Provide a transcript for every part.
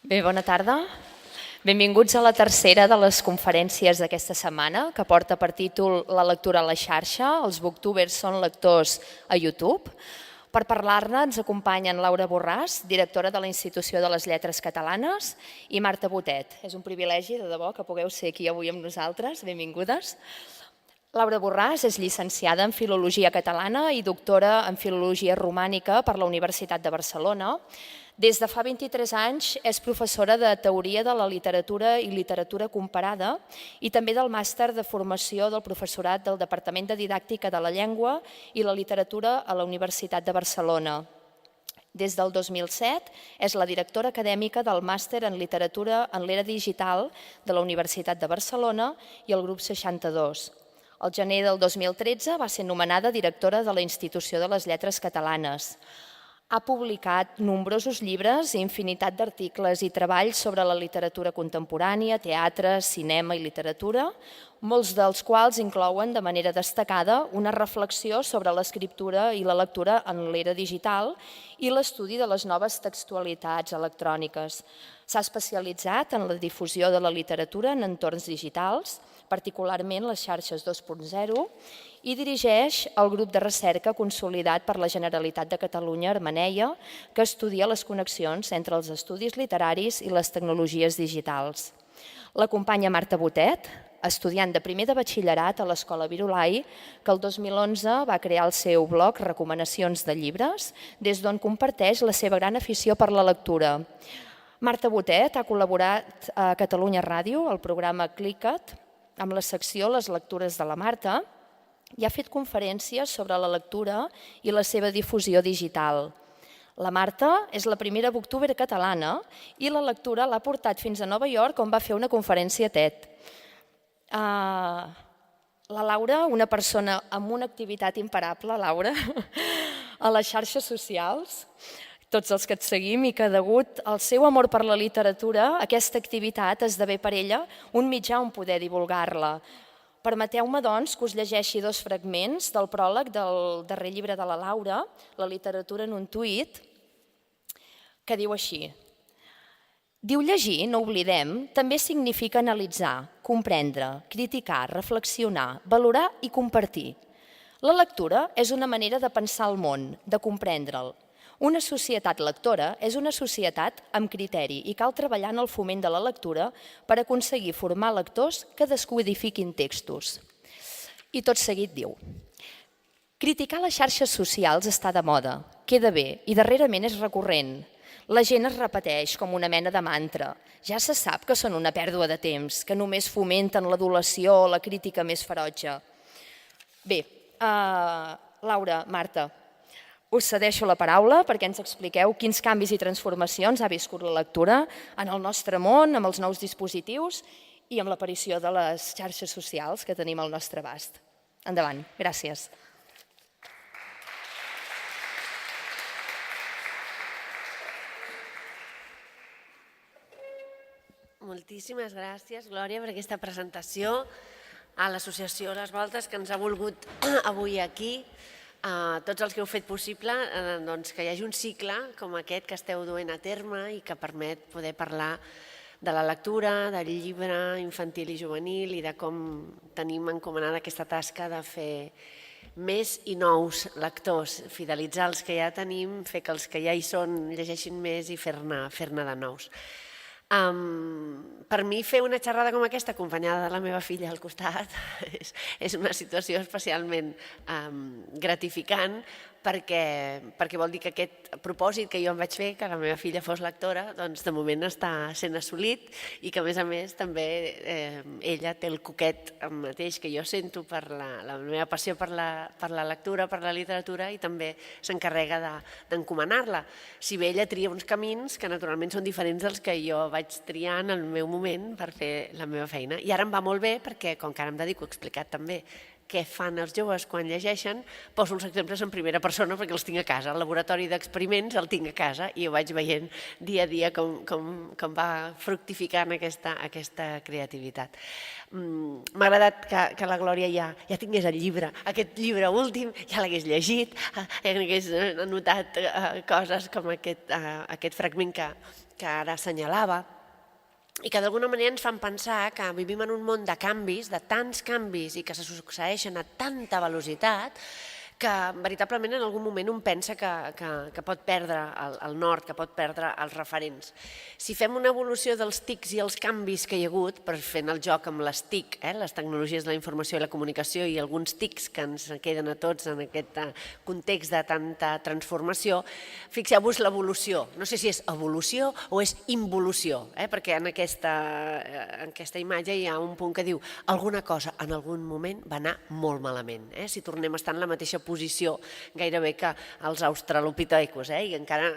Bé, bona tarda. Benvinguts a la tercera de les conferències d'aquesta setmana, que porta per títol La lectura a la xarxa. Els booktubers són lectors a YouTube. Per parlar-ne ens acompanyen Laura Borràs, directora de la Institució de les Lletres Catalanes, i Marta Botet. És un privilegi, de debò, que pugueu ser aquí avui amb nosaltres. Benvingudes. Laura Borràs és llicenciada en Filologia Catalana i doctora en Filologia Romànica per la Universitat de Barcelona. Des de fa 23 anys és professora de Teoria de la Literatura i Literatura Comparada i també del màster de formació del professorat del Departament de Didàctica de la Llengua i la Literatura a la Universitat de Barcelona. Des del 2007 és la directora acadèmica del màster en Literatura en l'era digital de la Universitat de Barcelona i el grup 62. Al gener del 2013 va ser nomenada directora de la Institució de les Lletres Catalanes. Ha publicat nombrosos llibres i infinitat d'articles i treballs sobre la literatura contemporània, teatre, cinema i literatura, molts dels quals inclouen de manera destacada una reflexió sobre l'escriptura i la lectura en l'era digital i l'estudi de les noves textualitats electròniques. S'ha especialitzat en la difusió de la literatura en entorns digitals, particularment les xarxes 2.0, i dirigeix el grup de recerca consolidat per la Generalitat de Catalunya, Armeneia, que estudia les connexions entre els estudis literaris i les tecnologies digitals. L'acompanya Marta Botet, estudiant de primer de batxillerat a l'Escola Virolai, que el 2011 va crear el seu blog Recomanacions de llibres, des d'on comparteix la seva gran afició per la lectura. Marta Botet ha col·laborat a Catalunya Ràdio, al programa Clicat, amb la secció Les lectures de la Marta, i ha fet conferències sobre la lectura i la seva difusió digital. La Marta és la primera booktuber catalana i la lectura l'ha portat fins a Nova York, on va fer una conferència TED. La Laura, una persona amb una activitat imparable, Laura, a les xarxes socials, tots els que et seguim, i que degut al seu amor per la literatura, aquesta activitat esdevé per ella un mitjà on poder divulgar-la. Permeteu-me, doncs, que us llegeixi dos fragments del pròleg del darrer llibre de la Laura, La literatura en un tuit, que diu així. Diu llegir, no oblidem, també significa analitzar, comprendre, criticar, reflexionar, valorar i compartir. La lectura és una manera de pensar el món, de comprendre'l. Una societat lectora és una societat amb criteri i cal treballar en el foment de la lectura per aconseguir formar lectors que descodifiquin textos. I tot seguit diu: criticar les xarxes socials està de moda, queda bé i darrerament és recurrent. La gent es repeteix com una mena de mantra. Ja se sap que són una pèrdua de temps, que només fomenten l'adulació o la crítica més ferotge. Bé, Laura, Marta, us cedeixo la paraula perquè ens expliqueu quins canvis i transformacions ha viscut la lectura en el nostre món, amb els nous dispositius i amb l'aparició de les xarxes socials que tenim al nostre abast. Endavant, gràcies. Moltíssimes gràcies, Glòria, per aquesta presentació a l'Associació Les Voltes que ens ha volgut avui aquí. A tots els que heu fet possible que hi hagi un cicle com aquest que esteu duent a terme i que permet poder parlar de la lectura, del llibre infantil i juvenil i de com tenim encomanada aquesta tasca de fer més i nous lectors, fidelitzar els que ja tenim, fer que els que ja hi són llegeixin més i fer-ne de nous. Per mi fer una xerrada com aquesta acompanyada de la meva filla al costat és una situació especialment gratificant perquè vol dir que aquest propòsit que jo em vaig fer, que la meva filla fos lectora, doncs de moment està sent assolit i que a més també ella té el coquet mateix que jo sento per la meva passió per la lectura, per la literatura, i també s'encarrega d'encomanar-la. Si bé ella tria uns camins que naturalment són diferents dels que jo vaig triar en el meu moment per fer la meva feina. I ara em va molt bé perquè, com que ara em dedico a explicar també què fan els joves quan llegeixen, poso els exemples en primera persona perquè els tinc a casa. El laboratori d'experiments el tinc a casa i ho vaig veient dia a dia com va fructificant aquesta creativitat. M'ha agradat que la Glòria ja tingués el llibre, aquest llibre últim, ja l'hagués llegit, ja hagués anotat coses com aquest fragment ara assenyalava, i que d'alguna manera ens fan pensar que vivim en un món de canvis, de tants canvis i que se succeeixen a tanta velocitat, que veritablement en algun moment un pensa que pot perdre el nord, que pot perdre els referents. Si fem una evolució dels tics i els canvis que hi ha hagut, per fent el joc amb les TIC, les tecnologies de la informació i la comunicació, i alguns tics que ens queden a tots en aquest context de tanta transformació, fixeu-vos l'evolució. No sé si és evolució o és involució, perquè en aquesta imatge hi ha un punt que diu alguna cosa en algun moment va anar molt malament. Si tornem a estar en la mateixa posició gairebé que els australopithecus, i encara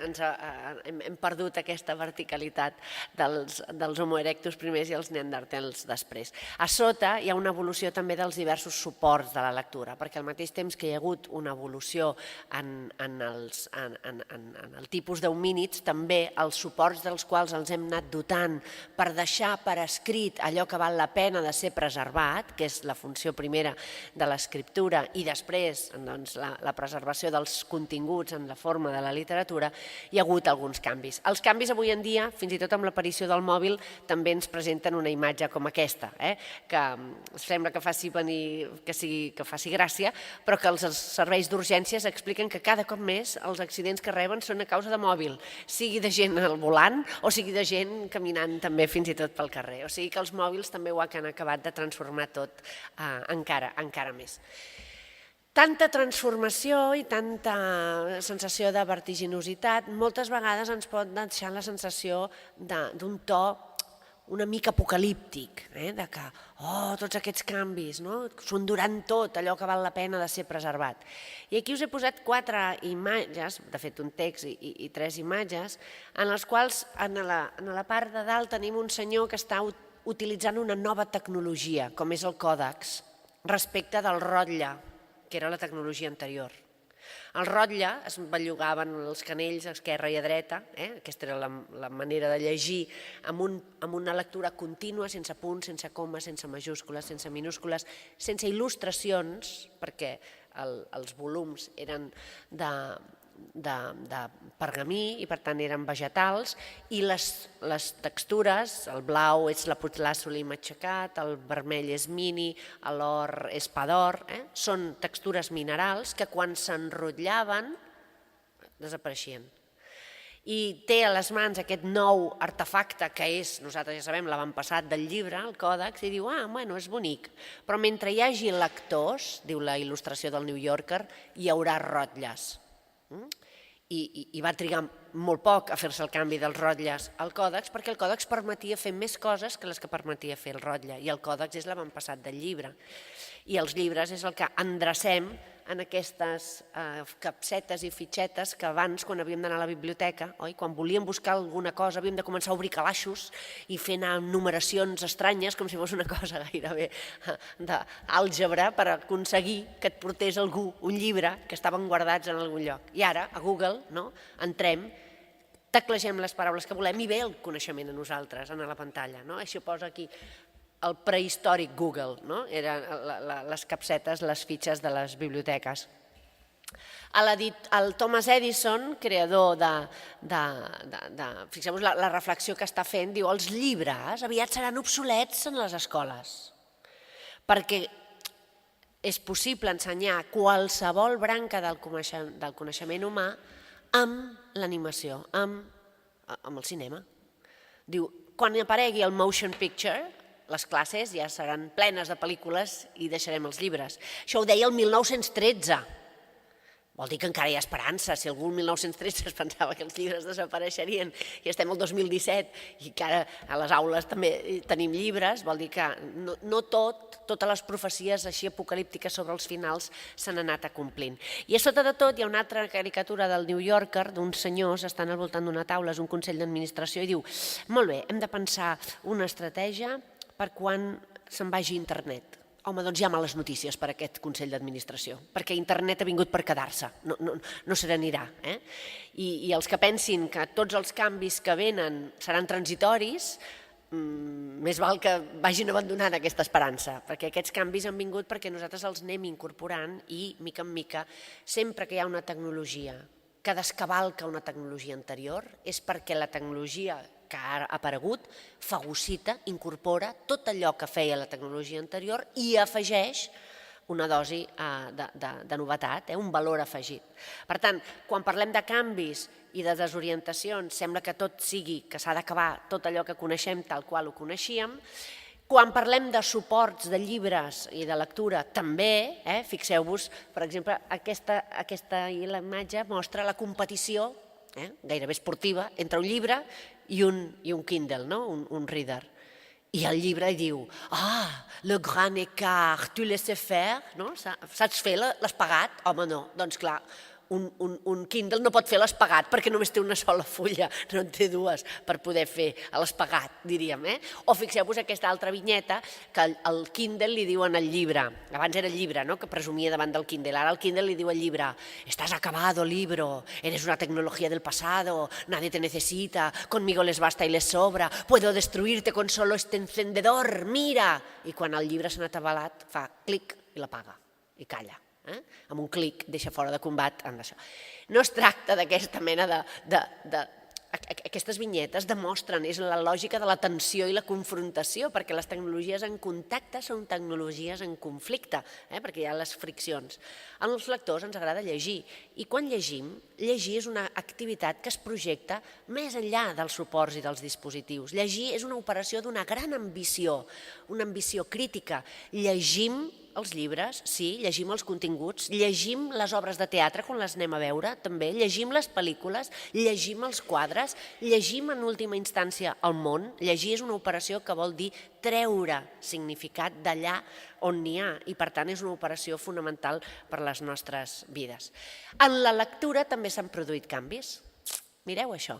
hem perdut aquesta verticalitat dels Homo erectus primers i els neandertals després. A sota hi ha una evolució també dels diversos suports de la lectura, perquè al mateix temps que hi ha hagut una evolució en el tipus d'homínids, també els suports dels quals els hem anat dotant per deixar per escrit allò que val la pena de ser preservat, que és la funció primera de l'escriptura, i després la preservació dels continguts en la forma de la literatura, hi ha hagut alguns canvis. Els canvis avui en dia, fins i tot amb l'aparició del mòbil, també ens presenten una imatge com aquesta, que sembla que faci gràcia, però que els serveis d'urgències expliquen que cada cop més els accidents que reben són a causa de mòbil, sigui de gent al volant o sigui de gent caminant també fins i tot pel carrer. O sigui que els mòbils també ho han acabat de transformar tot encara més. Tanta transformació i tanta sensació de vertiginositat moltes vegades ens pot deixar la sensació d'un to una mica apocalíptic, de que tots aquests canvis són durant tot allò que val la pena de ser preservat. I aquí us he posat 4 imatges, de fet un text i 3 imatges, en les quals en la part de dalt tenim un senyor que està utilitzant una nova tecnologia, com és el còdex, respecte del rotlle, que era la tecnologia anterior. El rotlle es bellugaven els canells a esquerra i a dreta, aquesta era la manera de llegir amb una lectura contínua, sense punts, sense comes, sense majúscules, sense minúscules, sense il·lustracions, perquè els volums eren de pergamí i per tant eren vegetals, i les textures, el blau és lapislàsuli matxacat, el vermell és mini, l'or és pa d'or, són textures minerals que quan s'enrotllaven desapareixien. I té a les mans aquest nou artefacte que és, nosaltres ja sabem, l'avantpassat del llibre, el còdex, i diu, bueno, és bonic, però mentre hi hagi lectors, diu la il·lustració del New Yorker, hi haurà rotlles. I va trigar molt poc a fer-se el canvi dels rotlles al còdex, perquè el còdex permetia fer més coses que les que permetia fer el rotlle, i el còdex és l'avantpassat del llibre. I els llibres és el que endrecem en aquestes capsetes i fitxetes que abans, quan havíem d'anar a la biblioteca, quan volíem buscar alguna cosa, havíem de començar a obrir calaixos i fer anar numeracions estranyes, com si fos una cosa gairebé d'àlgebra, per aconseguir que et portés algú un llibre que estaven guardats en algun lloc. I ara, a Google, entrem, teclegem les paraules que volem i ve el coneixement a nosaltres, a la pantalla. Això posa aquí el prehistòric Google, eren les capsetes, les fitxes de les biblioteques. El Thomas Edison, creador fixeu-vos la reflexió que està fent, diu els llibres aviat seran obsolets en les escoles, perquè és possible ensenyar qualsevol branca del coneixement humà amb l'animació, amb el cinema. Diu, quan aparegui el motion picture, les classes ja seran plenes de pel·lícules i deixarem els llibres. Això ho deia el 1913. Vol dir que encara hi ha esperança. Si algú el 1913 es pensava que els llibres desapareixerien i estem al 2017 i que ara a les aules també tenim llibres, vol dir que no totes les profecies així apocalíptiques sobre els finals s'han anat acomplint. I a sota de tot hi ha una altra caricatura del New Yorker, d'uns senyors estan al voltant d'una taula, és un consell d'administració, i diu, molt bé, hem de pensar una estratègia per quan se'n vagi internet. Home, doncs hi ha males notícies per a aquest Consell d'Administració, perquè internet ha vingut per quedar-se, no se n'anirà. I els que pensin que tots els canvis que venen seran transitoris, més val que vagin abandonant aquesta esperança, perquè aquests canvis han vingut perquè nosaltres els anem incorporant i, mica en mica, sempre que hi ha una tecnologia que descavalca una tecnologia anterior, és perquè la tecnologia que ha aparegut fagocita, incorpora tot allò que feia la tecnologia anterior i afegeix una dosi de novetat, un valor afegit. Per tant, quan parlem de canvis i de desorientacions, sembla que tot sigui, que s'ha d'acabar tot allò que coneixem tal qual ho coneixíem. Quan parlem de suports de llibres i de lectura, també, fixeu-vos, per exemple, aquesta imatge mostra la competició, gairebé esportiva, entre un llibre i un Kindle, un reader. I el llibre diu, le grand écart, tu le sais faire, saps fer l'espagat? Home, no, doncs clar, un Kindle no pot fer l'espagat perquè només té una sola fulla, no en té dues per poder fer l'espagat, diríem. O fixeu-vos aquesta altra vinyeta que al Kindle li diuen al llibre, abans era el llibre que presumia davant del Kindle, ara el Kindle li diu al llibre, estás acabado libro, eres una tecnología del pasado, nadie te necesita, conmigo les basta y les sobra, puedo destruirte con solo este encendedor, mira! I quan el llibre s'ha atabalat fa clic i l'apaga i calla. Amb un clic deixa fora de combat. No es tracta d'aquesta mena de... Aquestes vinyetes demostren, és la lògica de la tensió i la confrontació, perquè les tecnologies en contacte són tecnologies en conflicte, perquè hi ha les friccions. Als lectors ens agrada llegir, i quan llegim, llegir és una activitat que es projecta més enllà dels suports i dels dispositius. Llegir és una operació d'una gran ambició, una ambició crítica. Llegim els llibres, sí, llegim els continguts, llegim les obres de teatre quan les anem a veure, també, llegim les pel·lícules, llegim els quadres, llegim en última instància el món. Llegir és una operació que vol dir treure significat d'allà on n'hi ha i per tant és una operació fonamental per a les nostres vides. En la lectura també s'han produït canvis. Mireu això.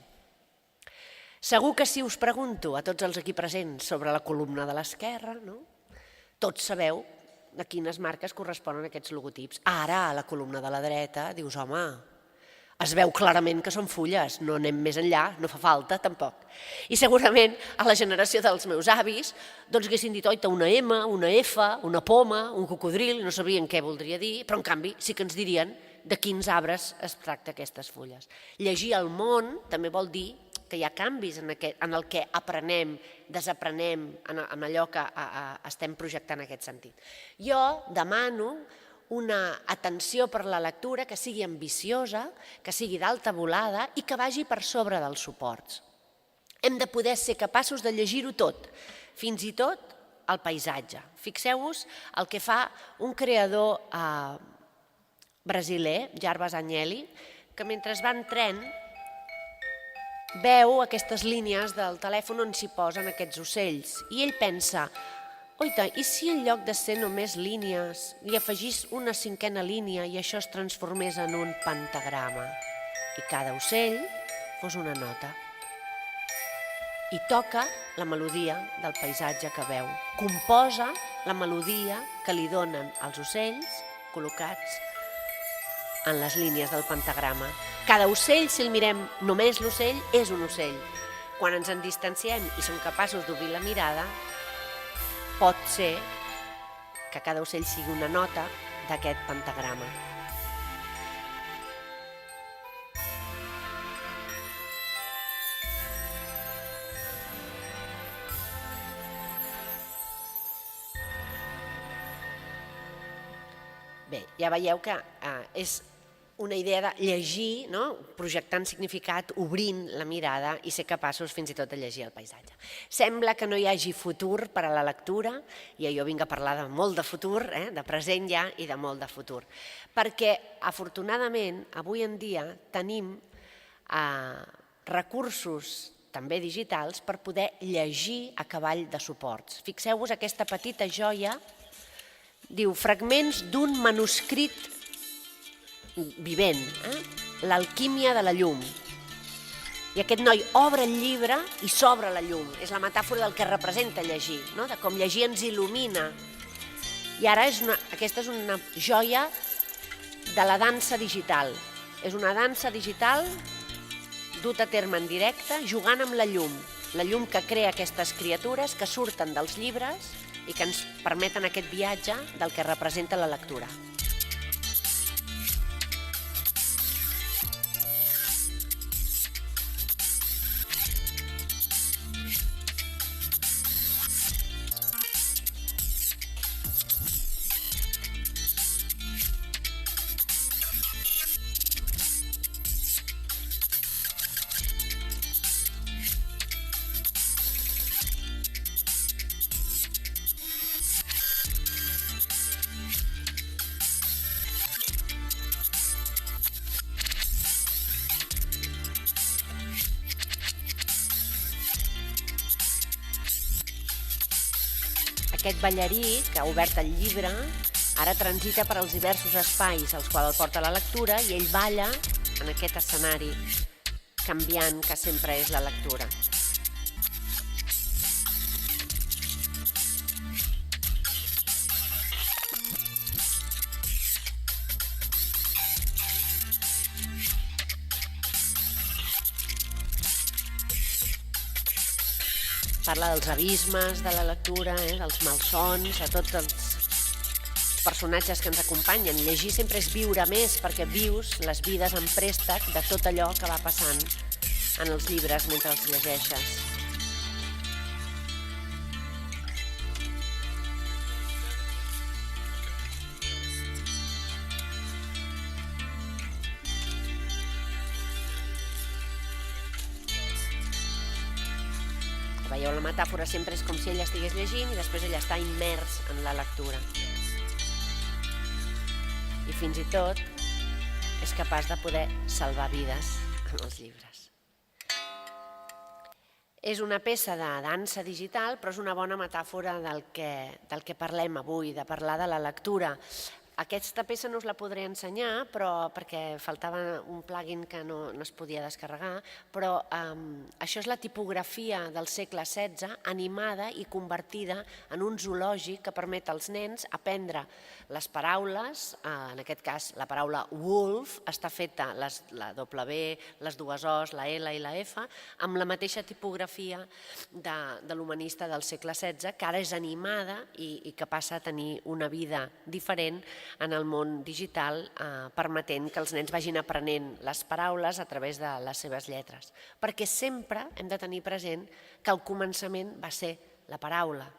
Segur que si us pregunto a tots els aquí presents sobre la columna de l'esquerra, tots sabeu de quines marques corresponen aquests logotips. Ara, a la columna de la dreta, dius, home, es veu clarament que són fulles, no anem més enllà, no fa falta tampoc. I segurament a la generació dels meus avis doncs haguessin dit, oita, una M, una F, una poma, un cocodril, no sabien què voldria dir, però en canvi sí que ens dirien de quins arbres es tracta aquestes fulles. Llegir el món també vol dir que hi ha canvis en el que aprenem, desaprenem, en allò que estem projectant en aquest sentit. Jo demano una atenció per la lectura que sigui ambiciosa, que sigui d'alta volada i que vagi per sobre dels suports. Hem de poder ser capaços de llegir-ho tot, fins i tot el paisatge. Fixeu-vos el que fa un creador brasiler, Jarbas Agnelli, que mentre va en tren veu aquestes línies del telèfon on s'hi posen aquests ocells i ell pensa, oita, i si en lloc de ser només línies hi afegís una cinquena línia i això es transformés en un pentagrama i cada ocell fos una nota i toca la melodia del paisatge que veu, composa la melodia que li donen els ocells col·locats en les línies del pentagrama. Cada ocell, si el mirem només l'ocell, és un ocell. Quan ens en distanciem i som capaços d'obrir la mirada, pot ser que cada ocell sigui una nota d'aquest pentagrama. Bé, ja veieu que és una idea de llegir, projectant significat, obrint la mirada i ser capaços fins i tot de llegir el paisatge. Sembla que no hi hagi futur per a la lectura, i jo vinc a parlar de molt de futur, de present ja i de molt de futur, perquè afortunadament avui en dia tenim recursos també digitals per poder llegir a cavall de suports. Fixeu-vos aquesta petita joia, diu fragments d'un manuscrit vivent, l'alquímia de la llum. I aquest noi obre el llibre i s'obre la llum. És la metàfora del que representa llegir, de com llegir ens il·lumina. I ara aquesta és una joia de la dansa digital. És una dansa digital dut a terme en directe, jugant amb la llum que crea aquestes criatures que surten dels llibres i que ens permeten aquest viatge del que representa la lectura. aquest ballarí que ha obert el llibre ara transita per als diversos espais als quals el porta la lectura i ell balla en aquest escenari canviant que sempre és la lectura. Parla dels abismes de la lectura, dels malsons, de tots els personatges que ens acompanyen. Llegir sempre és viure més perquè vius les vides en préstec de tot allò que va passant en els llibres mentre els llegeixes. Veieu, la metàfora sempre és com si ella estigués llegint i després ella està immers en la lectura. I fins i tot és capaç de poder salvar vides en els llibres. És una peça de dansa digital, però és una bona metàfora del que parlem avui, de parlar de la lectura. Aquesta peça no us la podré ensenyar perquè faltava un plugin que no es podia descarregar, però això és la tipografia del segle XVI animada i convertida en un zoològic que permet als nens aprendre les paraules, en aquest cas la paraula wolf està feta, la W, les dues O's, la L i la F, amb la mateixa tipografia de l'humanista del segle XVI, que ara és animada i que passa a tenir una vida diferent en el món digital, permetent que els nens vagin aprenent les paraules a través de les seves lletres. Perquè sempre hem de tenir present que al començament va ser la paraula.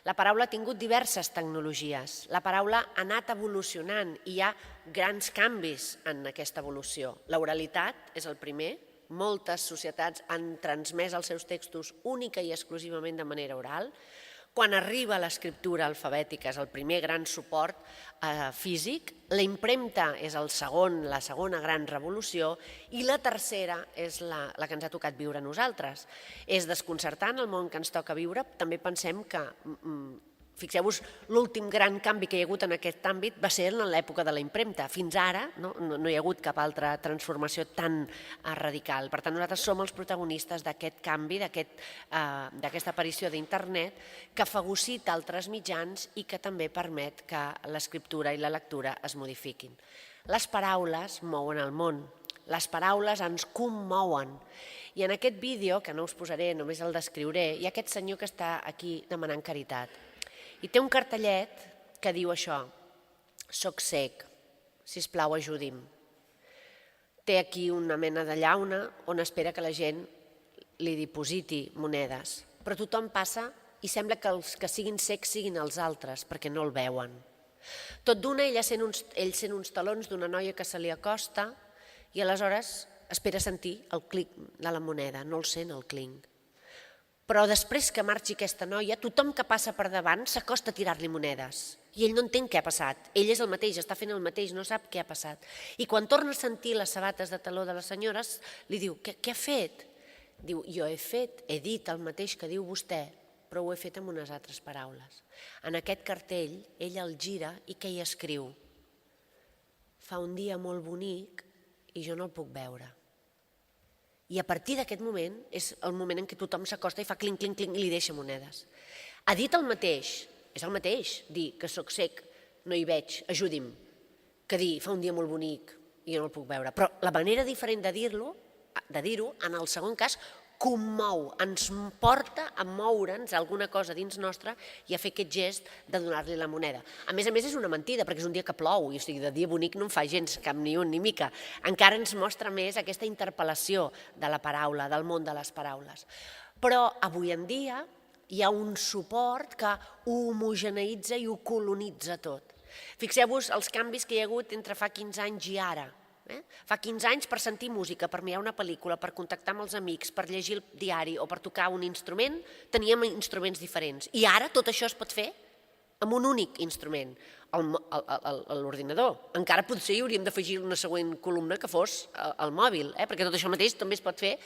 La paraula ha tingut diverses tecnologies. La paraula ha anat evolucionant i hi ha grans canvis en aquesta evolució. L'oralitat és el primer. Moltes societats han transmès els seus textos única i exclusivament de manera oral. Quan arriba l'escriptura alfabètica és el primer gran suport físic, la impremta és la segona gran revolució i la tercera és la que ens ha tocat viure a nosaltres. És desconcertant el món que ens toca viure, també pensem que, fixeu-vos, l'últim gran canvi que hi ha hagut en aquest àmbit va ser en l'època de la impremta. Fins ara no hi ha hagut cap altra transformació tan radical. Per tant, nosaltres som els protagonistes d'aquest canvi, d'aquesta aparició d'internet que fagocita altres mitjans i que també permet que l'escriptura i la lectura es modifiquin. Les paraules mouen el món. Les paraules ens commouen. I en aquest vídeo, que no us posaré, només el descriuré, hi ha aquest senyor que està aquí demanant caritat. I té un cartellet que diu això: soc cec, sisplau ajudi'm. Té aquí una mena de llauna on espera que la gent li dipositi monedes. Però tothom passa i sembla que els que siguin cecs siguin els altres, perquè no el veuen. Tot d'una, ell sent uns talons d'una noia que se li acosta i aleshores espera sentir el clic de la moneda, no el sent el clinc. Però després que marxi aquesta noia, tothom que passa per davant s'acosta a tirar-li monedes. I ell no entén què ha passat. Ell és el mateix, està fent el mateix, no sap què ha passat. I quan torna a sentir les sabates de taló de les senyores, li diu: què ha fet? Diu: jo he dit el mateix que diu vostè, però ho he fet amb unes altres paraules. En aquest cartell, ell el gira i què hi escriu? Fa un dia molt bonic i jo no el puc veure. I a partir d'aquest moment és el moment en què tothom s'acosta i fa clinc, clinc, clinc i li deixa monedes. Ha dit el mateix, és el mateix, dir que soc cec, no hi veig, ajudi'm, que dir fa un dia molt bonic i jo no el puc veure. Però la manera diferent de dir-ho, en el segon cas, commou, ens porta a moure'ns alguna cosa dins nostra i a fer aquest gest de donar-li la moneda. A més, és una mentida, perquè és un dia que plou, i o sigui, de dia bonic no en fa gens cap ni un ni mica. Encara ens mostra més aquesta interpel·lació de la paraula, del món de les paraules. Però avui en dia hi ha un suport que ho homogeneïtza i ho colonitza tot. Fixeu-vos els canvis que hi ha hagut entre fa 15 anys i ara. Fa 15 anys per sentir música, per mirar una pel·lícula, per contactar amb els amics, per llegir el diari o per tocar un instrument, teníem instruments diferents. I ara tot això es pot fer amb un únic instrument, l'ordinador. Encara potser hi hauríem d'afegir una següent columna que fos el mòbil, perquè tot això mateix també es pot fer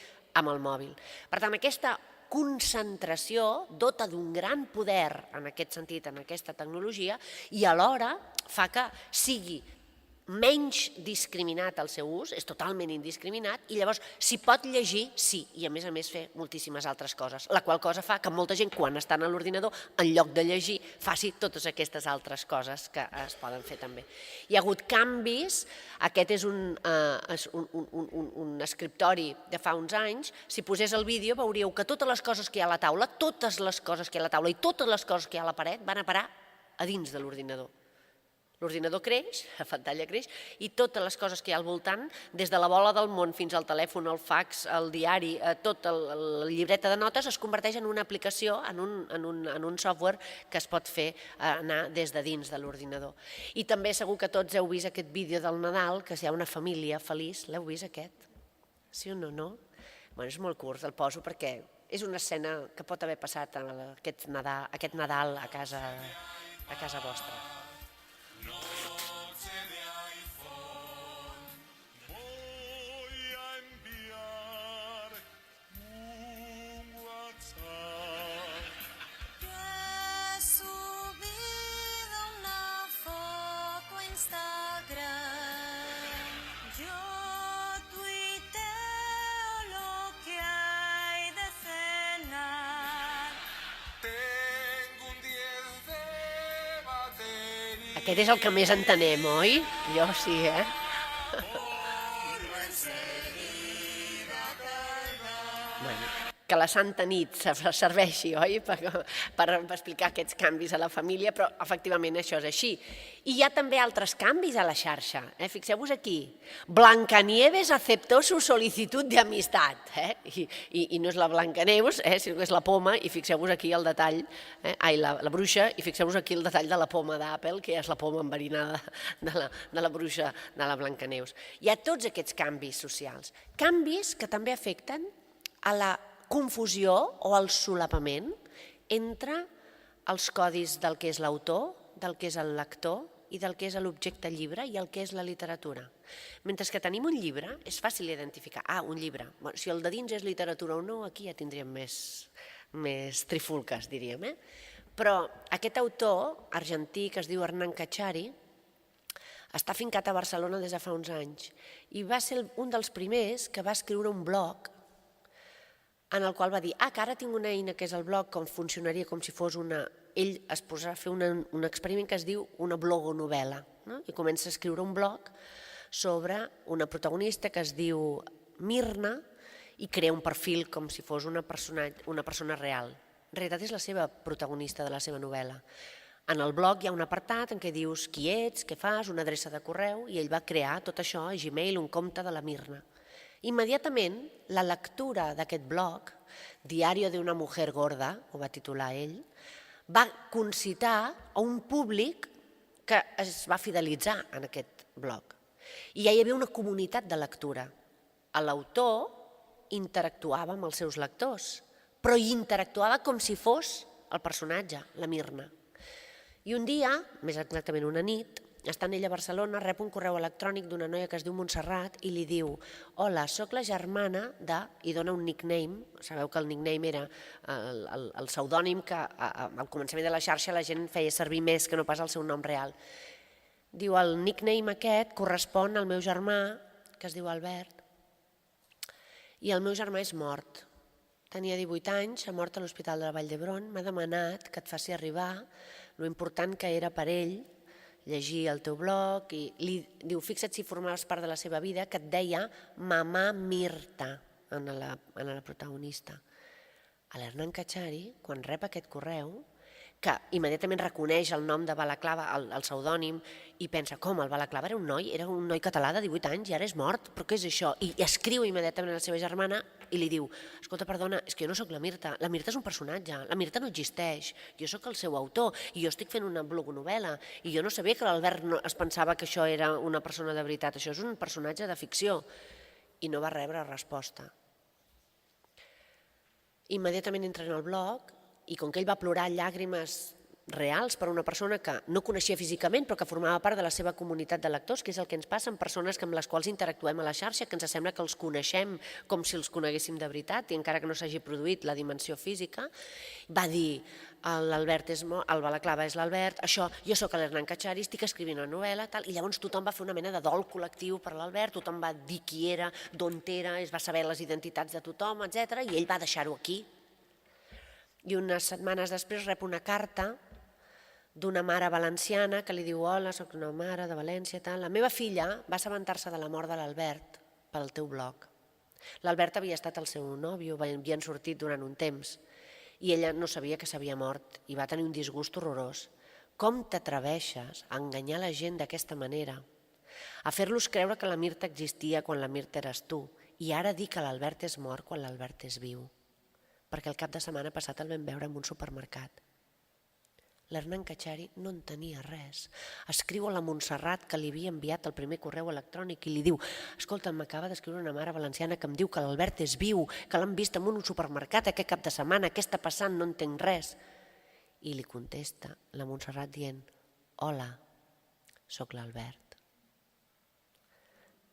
amb el mòbil. Per tant, aquesta concentració dota d'un gran poder en aquest sentit, en aquesta tecnologia, i alhora fa que sigui menys discriminat el seu ús, és totalment indiscriminat, i llavors s'hi pot llegir, sí, i a més fer moltíssimes altres coses, la qual cosa fa que molta gent, quan estan a l'ordinador, en lloc de llegir, faci totes aquestes altres coses que es poden fer també. Hi ha hagut canvis, aquest és un escriptori de fa uns anys, si posés el vídeo veuríeu que totes les coses que hi ha a la taula, totes les coses que hi ha a la taula i totes les coses que hi ha a la paret van a parar a dins de l'ordinador. L'ordinador creix, la pantalla creix, i totes les coses que hi ha al voltant, des de la bola del món fins al telèfon, el fax, el diari, tota la llibreta de notes, es converteix en una aplicació, en un software que es pot fer anar des de dins de l'ordinador. I també segur que tots heu vist aquest vídeo del Nadal, que hi ha una família feliç. L'heu vist, aquest? Sí o no? No? Bé, és molt curt, el poso perquè és una escena que pot haver passat aquest Nadal a casa vostra. Aquest és el que més entenem, oi? Jo sí, Que la Santa Nit serveixi, oi?, per explicar aquests canvis a la família, però efectivament això és així. I hi ha també altres canvis a la xarxa. Fixeu-vos aquí. Blancanieves aceptó su solicitud de amistad. I no és la Blancaneus, sinó que és la poma, i fixeu-vos aquí el detall, la bruixa, i fixeu-vos aquí el detall de la poma d'Apple, que és la poma enverinada de la bruixa de la Blancaneus. Hi ha tots aquests canvis socials. Canvis que també afecten a la confusió o el solapament entre els codis del que és l'autor, del que és el lector i del que és l'objecte llibre i el que és la literatura. Mentre que tenim un llibre, és fàcil identificar. Un llibre. Si el de dins és literatura o no, aquí ja tindríem més trifulques, diríem. Però aquest autor argentí que es diu Hernán Cachari està fincat a Barcelona des de fa uns anys i va ser un dels primers que va escriure un blog en el qual va dir que ara tinc una eina que és el blog, com funcionaria com si fos una... Ell es posarà a fer un experiment que es diu una blogonovel·la, i comença a escriure un blog sobre una protagonista que es diu Mirna i crea un perfil com si fos una persona real. En realitat és la seva protagonista de la seva novel·la. En el blog hi ha un apartat en què dius qui ets, què fas, una adreça de correu, i ell va crear tot això a Gmail, un compte de la Mirna. Immediatament, la lectura d'aquest blog, Diario de una mujer gorda, ho va titular ell, va concitar a un públic que es va fidelitzar en aquest blog. I ja hi havia una comunitat de lectura. L'autor interactuava amb els seus lectors, però hi interactuava com si fos el personatge, la Mirna. I un dia, més exactament una nit, estant ella a Barcelona, rep un correu electrònic d'una noia que es diu Montserrat i li diu: hola, soc la germana de... i dona un nickname. Sabeu que el nickname era el pseudònim que al començament de la xarxa la gent feia servir més que no pas el seu nom real. Diu, el nickname aquest correspon al meu germà, que es diu Albert, i el meu germà és mort. Tenia 18 anys, ha mort a l'Hospital de la Vall d'Hebron, m'ha demanat que et faci arribar lo important que era per ell llegir el teu blog, i li diu, fixa't si formaves part de la seva vida, que et deia Mamà Mirta, en la protagonista. L'Hernán Cachari, quan rep aquest correu, que immediatament reconeix el nom de Balaclava, el pseudònim, i pensa, com, el Balaclava era un noi català de 18 anys i ara és mort, però què és això? I escriu immediatament a la seva germana i li diu, escolta, perdona, és que jo no sóc la Mirta és un personatge, la Mirta no existeix, jo sóc el seu autor i jo estic fent una blogonovel·la i jo no sabia que l'Albert es pensava que això era una persona de veritat, això és un personatge de ficció. I no va rebre resposta. Immediatament entra en el blog i com que ell va plorar llàgrimes reals per a una persona que no coneixia físicament però que formava part de la seva comunitat de lectors, que és el que ens passa amb persones amb les quals interactuem a la xarxa, que ens sembla que els coneixem com si els coneguéssim de veritat i encara que no s'hagi produït la dimensió física. Va dir, l'Albert és el Balaclava és l'Albert, això, jo sóc l'Hernán Cachari, estic escrivint una novel·la, tal, i llavors tothom va fer una mena de dol col·lectiu per l'Albert, tothom va dir qui era, d'on era, es va saber les identitats de tothom, etc. I ell va deixar-ho aquí. I unes setmanes després rep una carta d'una mare valenciana que li diu: hola, soc una mare de València, tal. La meva filla va assabentar-se de la mort de l'Albert pel teu blog. L'Albert havia estat el seu nòvio, havien sortit durant un temps i ella no sabia que s'havia mort i va tenir un disgust horrorós. Com t'atreveixes a enganyar la gent d'aquesta manera? A fer-los creure que la Mirta existia quan la Mirta eres tu i ara dir que l'Albert és mort quan l'Albert és viu. Perquè el cap de setmana passat el vam veure en un supermercat. L'Hernán Cachari no en tenia res. Escriu a la Montserrat que li havia enviat el primer correu electrònic i li diu: escolta, m'acaba d'escriure una mare valenciana que em diu que l'Albert és viu, que l'han vist en un supermercat aquest cap de setmana, què està passant, no entenc res. I li contesta la Montserrat dient: hola, sóc l'Albert.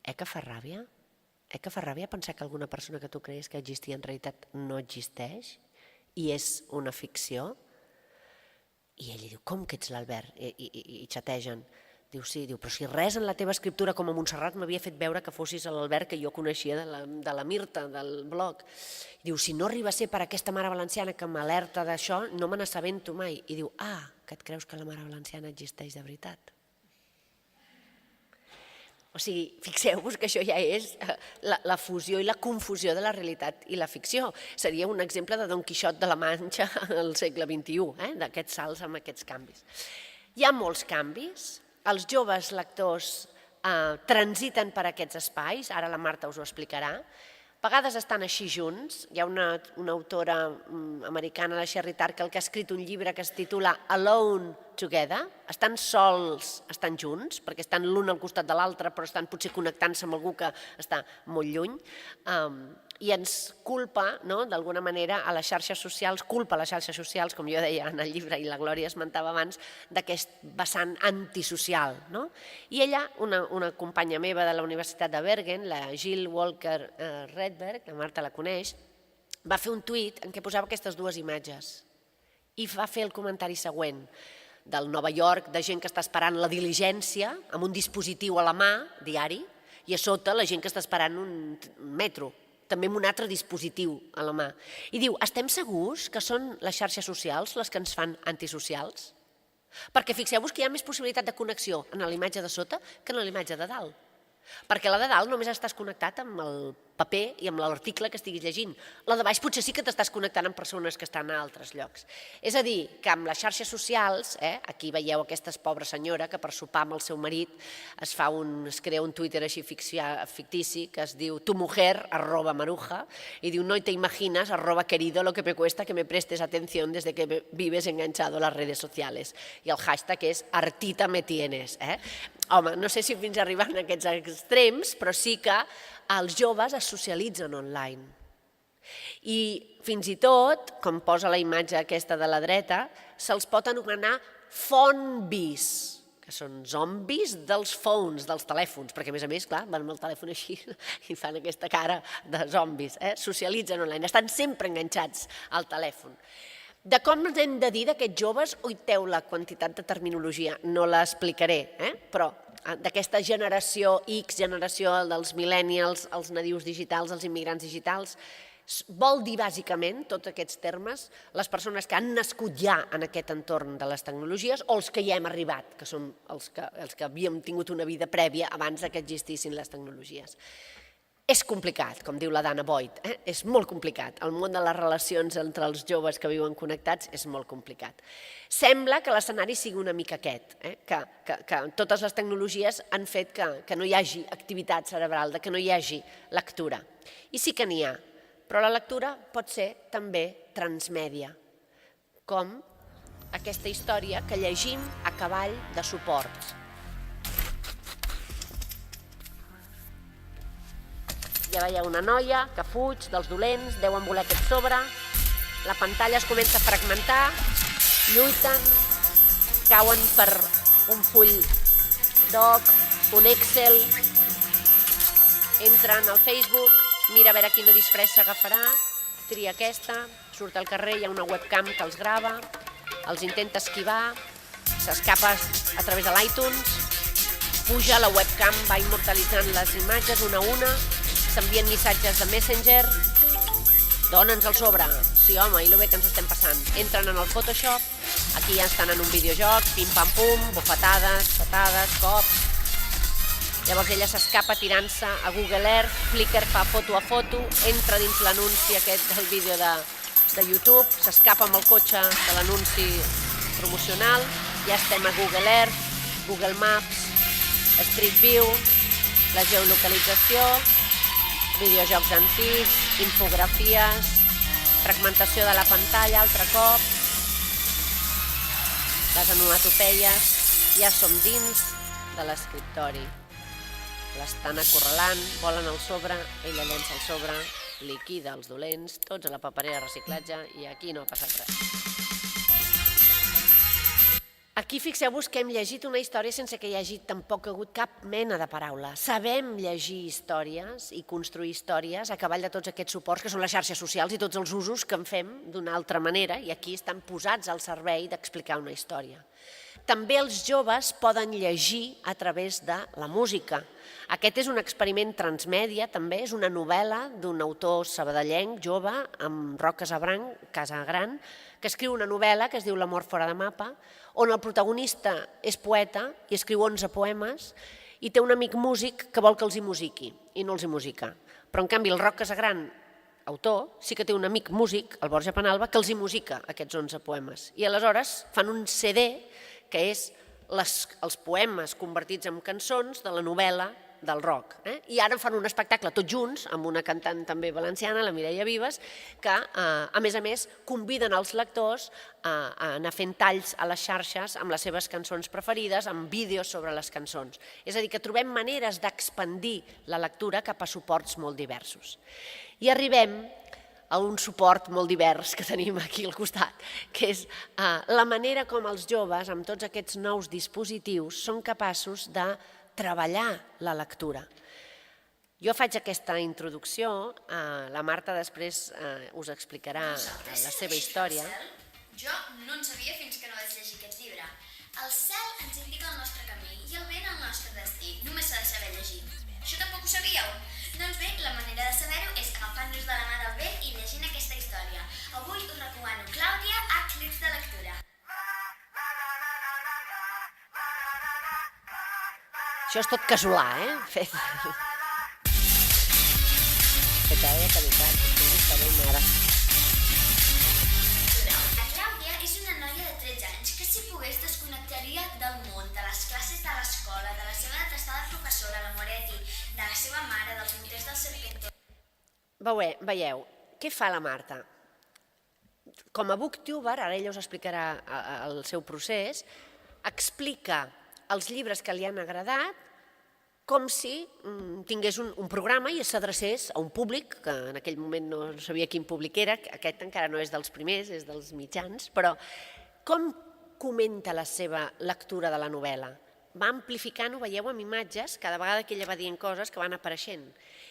Que fa ràbia? Que fa ràbia pensar que alguna persona que tu creies que existia en realitat no existeix i és una ficció? I ell li diu: com que ets l'Albert? I xategen. Diu: sí, però si res en la teva escriptura com a Montserrat m'havia fet veure que fossis l'Albert que jo coneixia de la Mirta, del blog. Diu: si no arriba a ser per aquesta mare valenciana que m'alerta d'això, no me n'assabento mai. I diu: que et creus que la mare valenciana existeix de veritat? O sigui, fixeu-vos que això ja és la fusió i la confusió de la realitat i la ficció. Seria un exemple de Don Quixot de la Manxa al segle XXI, d'aquests salts amb aquests canvis. Hi ha molts canvis, els joves lectors transiten per aquests espais, ara la Marta us ho explicarà, a vegades estan així junts. Hi ha una autora americana, la Sherry Turkle, que ha escrit un llibre que es titula Alone Together. Estan sols, estan junts, perquè estan l'un al costat de l'altre, però estan potser connectant-se amb algú que està molt lluny. I ens culpa, d'alguna manera, a les xarxes socials, com jo deia en el llibre i la Glòria esmentava abans, d'aquest vessant antisocial. I ella, una companya meva de la Universitat de Bergen, la Jill Walker Redberg, la Marta la coneix, va fer un tuit en què posava aquestes dues imatges i va fer el comentari següent: del Nova York, de gent que està esperant la diligència amb un dispositiu a la mà, diari, i a sota la gent que està esperant un metro, també amb un altre dispositiu a la mà. I diu: estem segurs que són les xarxes socials les que ens fan antisocials? Perquè fixeu-vos que hi ha més possibilitat de connexió en la imatge de sota que en la imatge de dalt. Perquè la de dalt només estàs connectat amb el paper i amb l'article que estiguis llegint. La de baix potser sí que t'estàs connectant amb persones que estan a altres llocs. És a dir, que amb les xarxes socials, aquí veieu aquesta pobra senyora que per sopar amb el seu marit es crea un Twitter així fictici que es diu tumujer@maruja i diu: no te imaginas, @querido, lo que me cuesta que me prestes atención desde que vives enganchado a las redes sociales. I el hashtag és Artita me tienes. Home, no sé si fins arribant a aquests extrems, però sí que els joves es socialitzen online. I fins i tot, com posa la imatge aquesta de la dreta, se'ls pot anomenar phonebis, que són zombis dels phones, dels telèfons, perquè a més, clar, van amb el telèfon així i fan aquesta cara de zombis, socialitzen online, estan sempre enganxats al telèfon. De com ens hem de dir d'aquests joves, oiteu la quantitat de terminologia, no l'explicaré, però d'aquesta generació X, generació dels millennials, els nadius digitals, els immigrants digitals, vol dir bàsicament, tots aquests termes, les persones que han nascut ja en aquest entorn de les tecnologies o els que ja hem arribat, que són els que havíem tingut una vida prèvia abans que existissin les tecnologies. És complicat, com diu la Dana Boyd, és molt complicat. El món de les relacions entre els joves que viuen connectats és molt complicat. Sembla que l'escenari sigui una mica aquest, que totes les tecnologies han fet que no hi hagi activitat cerebral, que no hi hagi lectura. I sí que n'hi ha, però la lectura pot ser també transmèdia, com aquesta història que llegim a cavall de suports. Ja veieu una noia que fuig dels dolents, deuen voler aquest sobre, la pantalla es comença a fragmentar, lluiten, cauen per un full doc, un Excel, entren al Facebook, mira a veure quina disfressa agafarà, tria aquesta, surt al carrer, hi ha una webcam que els grava, els intenta esquivar, s'escapa a través de l'iTunes, puja, la webcam va immortalitzant les imatges una a una, s'envien missatges de Messenger, dona'ns el sobre, sí home, i lo bé que ens estem passant. Entren en el Photoshop, aquí ja estan en un videojoc, pim-pam-pum, bufetades, patades, cops. Llavors ella s'escapa tirant-se a Google Earth, Flickr fa foto a foto, entra dins l'anunci aquest del vídeo de YouTube, s'escapa amb el cotxe de l'anunci promocional, ja estem a Google Earth, Google Maps, Street View, la geolocalització, videojocs antics, infografies, fragmentació de la pantalla altre cop, les onomatopeies, ja som dins de l'escriptori. L'estan acorralant, volen el sobre, ella llença el sobre, liquida els dolents, tots a la paperera de reciclatge i aquí no ha passat res. Aquí fixeu-vos que hem llegit una història sense que hi hagi tampoc hagut cap mena de paraula. Sabem llegir històries i construir històries a cavall de tots aquests suports que són les xarxes socials i tots els usos que en fem d'una altra manera i aquí estan posats al servei d'explicar una història. També els joves poden llegir a través de la música. Aquest és un experiment transmèdia, també és una novel·la d'un autor sabadellenc, jove, amb Roc Casagran, que escriu una novel·la que es diu L'amor fora de mapa, on el protagonista és poeta i escriu 11 poemes i té un amic músic que vol que els hi musiqui i no els hi musica. Però en canvi el Roc Casagran, autor, sí que té un amic músic, el Borja Penalba, que els hi musica aquests 11 poemes. I aleshores fan un CD que és els poemes convertits en cançons de la novel·la del Roc. I ara fan un espectacle tots junts, amb una cantant també valenciana, la Mireia Vives, que, a més, conviden els lectors a anar fent talls a les xarxes amb les seves cançons preferides, amb vídeos sobre les cançons. És a dir, que trobem maneres d'expandir la lectura cap a suports molt diversos. I arribem a un suport molt divers que tenim aquí al costat, que és la manera com els joves, amb tots aquests nous dispositius, són capaços de treballar la lectura. Jo faig aquesta introducció, la Marta després us explicarà la seva història. Jo no en sabia fins que no vaig llegir aquest llibre. El cel ens indica el nostre camí i el vent el nostre destí. Només s'ha de saber llegir. Això tampoc ho sabíeu? Doncs bé, la manera de saber-ho és agafant-nos de la mà del vent i llegint aquesta història. Avui us recomano Clàudia a Clips de lectura. Això és tot casolà, fet a qualitat, m'agrada. La Clàudia és una noia de 13 anys que si pogués desconnectaria del món, de les classes de l'escola, de la seva detestada professora, la Moretti, de la seva mare, dels motors del Serpentó. Veieu, què fa la Marta? Com a booktuber, ara ella us explicarà el seu procés, explica els llibres que li han agradat com si tingués un programa i s'adrecés a un públic, que en aquell moment no sabia quin públic era, aquest encara no és dels primers, és dels mitjans, però com comenta la seva lectura de la novel·la? Va amplificant, ho veieu, amb imatges, cada vegada que ella va dient coses que van apareixent.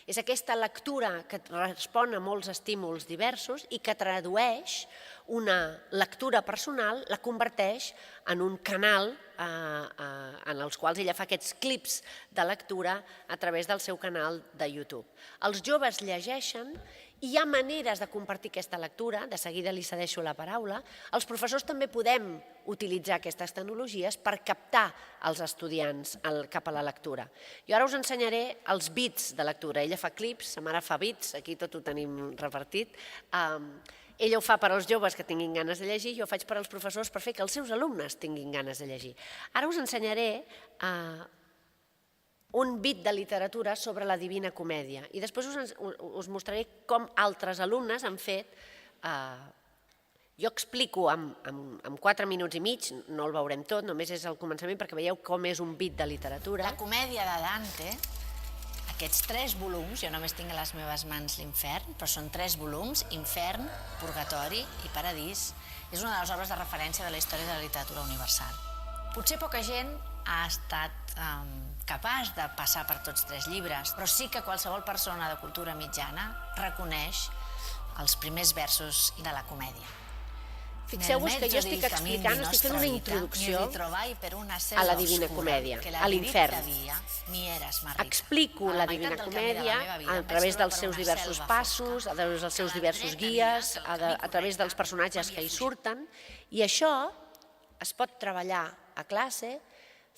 És aquesta lectura que respon a molts estímuls diversos i que tradueix una lectura personal, la converteix en un canal en els quals ella fa aquests clips de lectura a través del seu canal de YouTube. Els joves llegeixen i hi ha maneres de compartir aquesta lectura, de seguida li cedeixo la paraula. Els professors també podem utilitzar aquestes tecnologies per captar els estudiants cap a la lectura. Jo ara us ensenyaré els bits de lectura. Ella fa clips, sa mare fa bits, aquí tot ho tenim repartit. Ella ho fa per als joves que tinguin ganes de llegir, jo ho faig per als professors per fer que els seus alumnes tinguin ganes de llegir. Ara us ensenyaré un bit de literatura sobre la Divina Comèdia i després us mostraré com altres alumnes han fet. Jo explico en 4 minuts i mig, no el veurem tot, només és el començament perquè veieu com és un bit de literatura. La comèdia de Dante, aquests 3 volums, jo només tinc a les meves mans l'Infern, però són 3 volums, Infern, Purgatori i Paradís. És una de les obres de referència de la història de la literatura universal. Potser poca gent ha estat capaç de passar per tots 3 llibres, però sí que qualsevol persona de cultura mitjana reconeix els primers versos de la comèdia. Fixeu-vos que jo estic explicant, estic fent una introducció a la Divina Comèdia, a l'infern. Explico la Divina Comèdia a través dels seus diversos passos, a través dels seus diversos guies, a través dels personatges que hi surten, i això es pot treballar a classe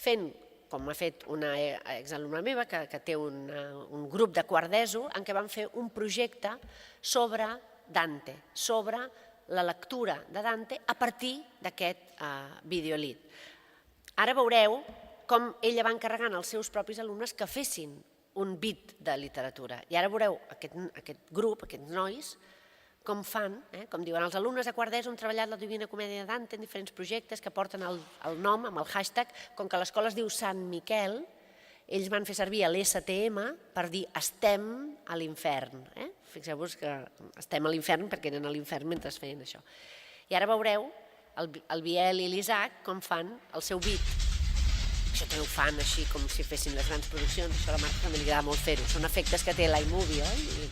fent, com ha fet una exalumna meva que té un grup de quart d'ESO, en què van fer un projecte sobre Dante, sobre la lectura de Dante a partir d'aquest videolit. Ara veureu com ella va encarregant als seus propis alumnes que fessin un bit de literatura. I ara veureu aquest grup, aquests nois, com fan, com diuen, els alumnes de quart d'ESO han treballat la Divina Comèdia de Dante en diferents projectes que porten el nom amb el hashtag, com que l'escola es diu Sant Miquel, ells van fer servir l'STM per dir estem a l'infern. Fixeu-vos que estem a l'infern perquè eren a l'infern mentre feien això. I ara veureu el Biel i l'Isaac com fan el seu beat. Això també ho fan així com si fessin les grans produccions, això a la Marta també li agrada molt fer-ho. Són efectes que té l'iMovie, oi?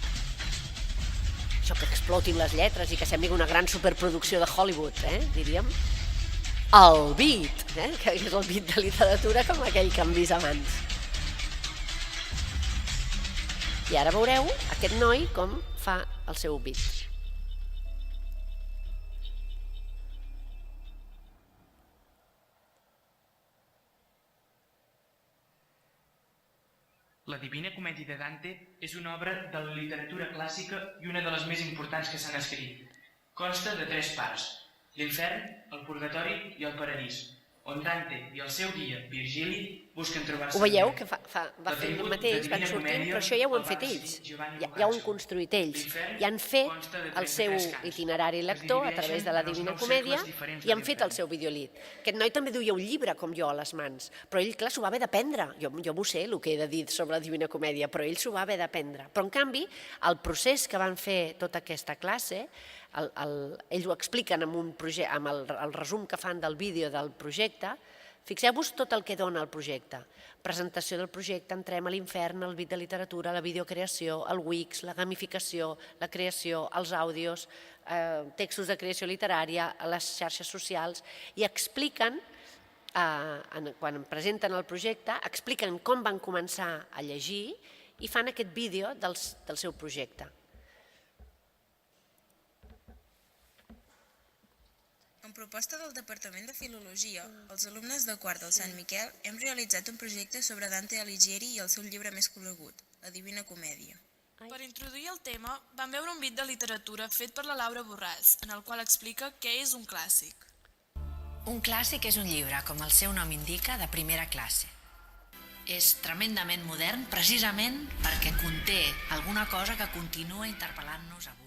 Això que explotin les lletres i que sembli una gran superproducció de Hollywood, diríem. El beat, que és el beat de literatura com aquell que hem vist abans. I ara veureu aquest noi com fa el seu beat. La Divina Comèdia de Dante és una obra de la literatura clàssica i una de les més importants que s'han escrit. Consta de 3 parts, l'infern, el purgatori i el paradís, on Dante i el seu guia, Virgili, busquen trobar-se. Ho veieu, que va fent el mateix, van sortint, però això ja ho han fet ells, ja ho han construït ells, i han fet el seu itinerari lector a través de la Divina Comèdia i han fet el seu videolit. Aquest noi també duia un llibre, com jo, a les mans, però ell, clar, s'ho va haver d'aprendre. Jo m'ho sé, el que he de dir sobre la Divina Comèdia, però ell s'ho va haver d'aprendre. Però, en canvi, el procés que van fer tota aquesta classe, ells ho expliquen amb el resum que fan del vídeo del projecte. Fixeu-vos tot el que dona el projecte. Presentació del projecte, entrem a l'infern, el bit de literatura, la videocreació, el Wix, la gamificació, la creació, els àudios, textos de creació literària, les xarxes socials, i expliquen, quan presenten el projecte, expliquen com van començar a llegir i fan aquest vídeo del seu projecte. En proposta del Departament de Filologia, els alumnes de quart del Sant Miquel hem realitzat un projecte sobre Dante Alighieri i el seu llibre més conegut, La Divina Comèdia. Per introduir el tema, vam veure un bit de literatura fet per la Laura Borràs, en el qual explica què és un clàssic. Un clàssic és un llibre, com el seu nom indica, de primera classe. És tremendament modern precisament perquè conté alguna cosa que continua interpel·lant-nos avui.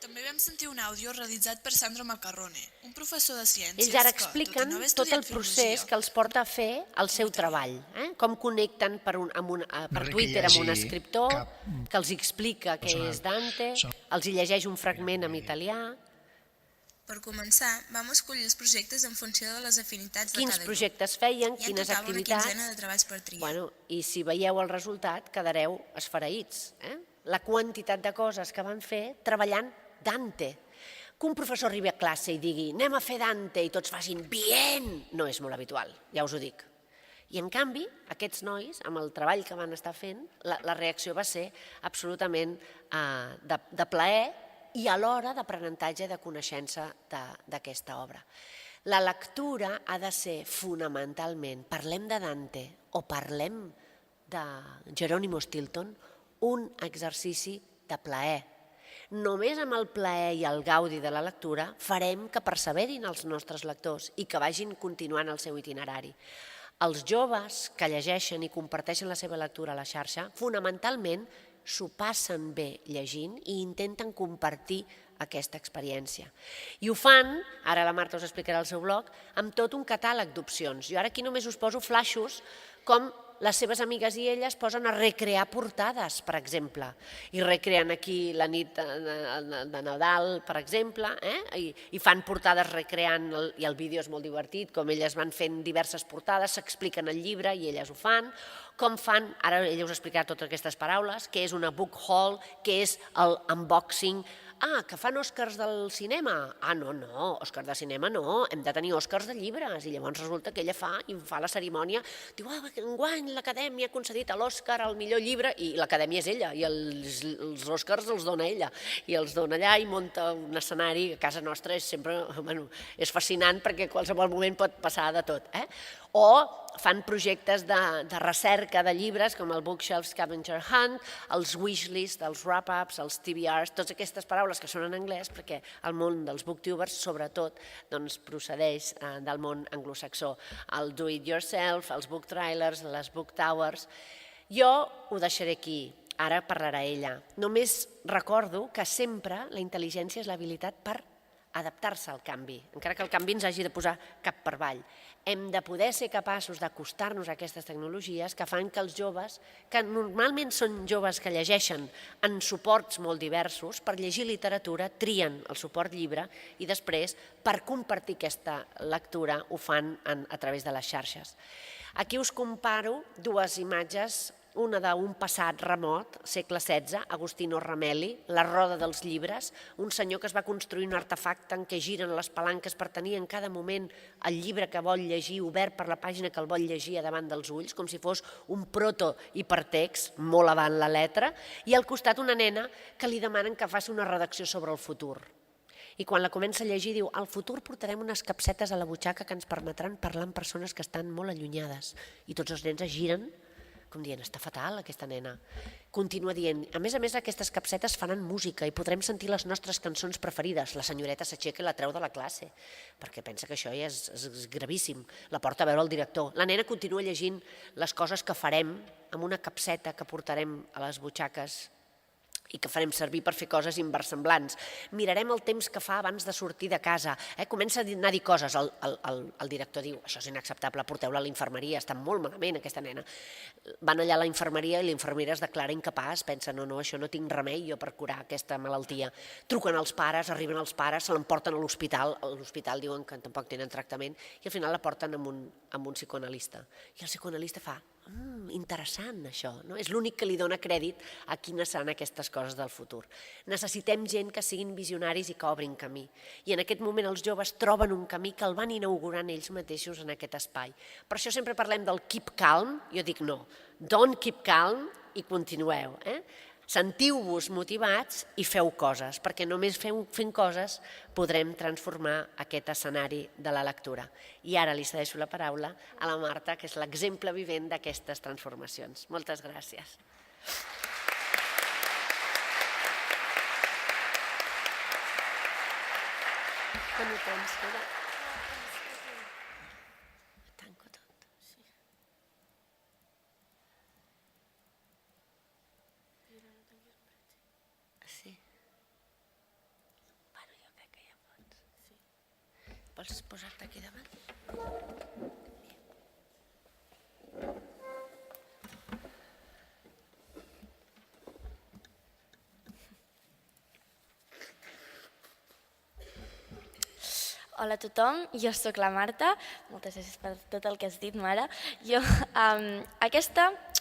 També vam sentir un àudio realitzat per Sandro Macarrone, un professor de ciències Ells ara expliquen tot el procés que els porta a fer el seu treball, com connecten per Twitter amb un escriptor que els explica què és Dante, els hi llegeix un fragment en italià. Per començar, vam escollir els projectes en funció de les afinitats de cada grup. Quins projectes feien, quines activitats. Hi ha una quinzena de treballs per triar. I si veieu el resultat, quedareu esfereïts. La quantitat de coses que van fer treballant Dante. Que un professor arribi a classe i digui anem a fer Dante i tots facin bien, no és molt habitual, ja us ho dic. I en canvi, aquests nois, amb el treball que van estar fent, la reacció va ser absolutament de plaer i alhora d'aprenentatge i de coneixença d'aquesta obra. La lectura ha de ser fonamentalment, parlem de Dante o parlem de Jerónimo Stilton, un exercici de plaer. Només amb el plaer i el gaudi de la lectura farem que perseverin els nostres lectors i que vagin continuant el seu itinerari. Els joves que llegeixen i comparteixen la seva lectura a la xarxa, fonamentalment s'ho passen bé llegint i intenten compartir aquesta experiència. I ho fan, ara la Marta us explicarà el seu blog, amb tot un catàleg d'opcions. Jo ara aquí només us poso flaixos com les seves amigues i elles posen a recrear portades, per exemple, i recreen aquí la nit de Nadal, per exemple, i fan portades recreant, i el vídeo és molt divertit, com elles van fent diverses portades, s'expliquen el llibre i elles ho fan, com fan, ara ella us explicarà totes aquestes paraules, què és una book haul, què és el unboxing. Que fan Oscars del cinema? No, Oscars de cinema no, hem de tenir Oscars de llibres. I llavors resulta que ella fa la cerimònia, diu, enguany l'Acadèmia ha concedit l'Oscar al millor llibre, i l'Acadèmia és ella, i els Oscars els dona ella, i els dona allà i munta un escenari. A casa nostra és fascinant perquè a qualsevol moment pot passar de tot. O fan projectes de recerca de llibres com el Bookshelf Scavenger Hunt, els wishlist, els wrap-ups, els TBRs, totes aquestes paraules que són en anglès perquè el món dels booktubers sobretot procedeix del món anglosaxó. El do it yourself, els book trailers, les book towers. Jo ho deixaré aquí, ara parlarà ella. Només recordo que sempre la intel·ligència és l'habilitat per adaptar-se al canvi, encara que el canvi ens hagi de posar cap per avall. Hem de poder ser capaços d'acostar-nos a aquestes tecnologies que fan que els joves, que normalment són joves que llegeixen en suports molt diversos, per llegir literatura trien el suport llibre i després per compartir aquesta lectura ho fan a través de les xarxes. Aquí us comparo dues imatges, una d'un passat remot, segle XVI, Agostino Ramelli, La roda dels llibres, un senyor que es va construir un artefacte en què giren les palanques per tenir en cada moment el llibre que vol llegir obert per la pàgina que el vol llegir davant dels ulls, com si fos un proto-hipertext, molt avant la letra, i al costat una nena que li demanen que faci una redacció sobre el futur. I quan la comença a llegir diu, al futur portarem unes capsetes a la butxaca que ens permetran parlar amb persones que estan molt allunyades. I tots els nens es giren com dient, està fatal aquesta nena. Continua dient, a més, aquestes capsetes faran música i podrem sentir les nostres cançons preferides. La senyoreta s'aixeca i la treu de la classe, perquè pensa que això ja és gravíssim. La porta a veure el director. La nena continua llegint les coses que farem amb una capseta que portarem a les butxaques i que farem servir per fer coses inversemblants. Mirarem el temps que fa abans de sortir de casa. Comença a anar a dir coses. El director diu, això és inacceptable, porteu-la a la infermeria, està molt malament aquesta nena. Van allà a la infermeria i la infermera es declara incapaç, pensa, no, això no tinc remei jo per curar aquesta malaltia. Truquen als pares, arriben els pares, se l'emporten a l'hospital, a l'hospital diuen que tampoc tenen tractament i al final la porten amb un psicoanalista. I el psicoanalista fa, interessant això, és l'únic que li dona crèdit a quines seran aquestes coses del futur. Necessitem gent que siguin visionaris i que obrin camí. I en aquest moment els joves troben un camí que el van inaugurant ells mateixos en aquest espai. Per això sempre parlem del keep calm, jo dic no, don't keep calm i continueu. Sentiu-vos motivats i feu coses, perquè només fent coses podrem transformar aquest escenari de la lectura. I ara li cedeixo la paraula a la Marta, que és l'exemple vivent d'aquestes transformacions. Moltes gràcies. Tanco tot. Sí. Bueno, jo crec que ja pots. Vols posar-te aquí davant? Hola a tothom, jo sóc la Marta, moltes gràcies per tot el que has dit, mare.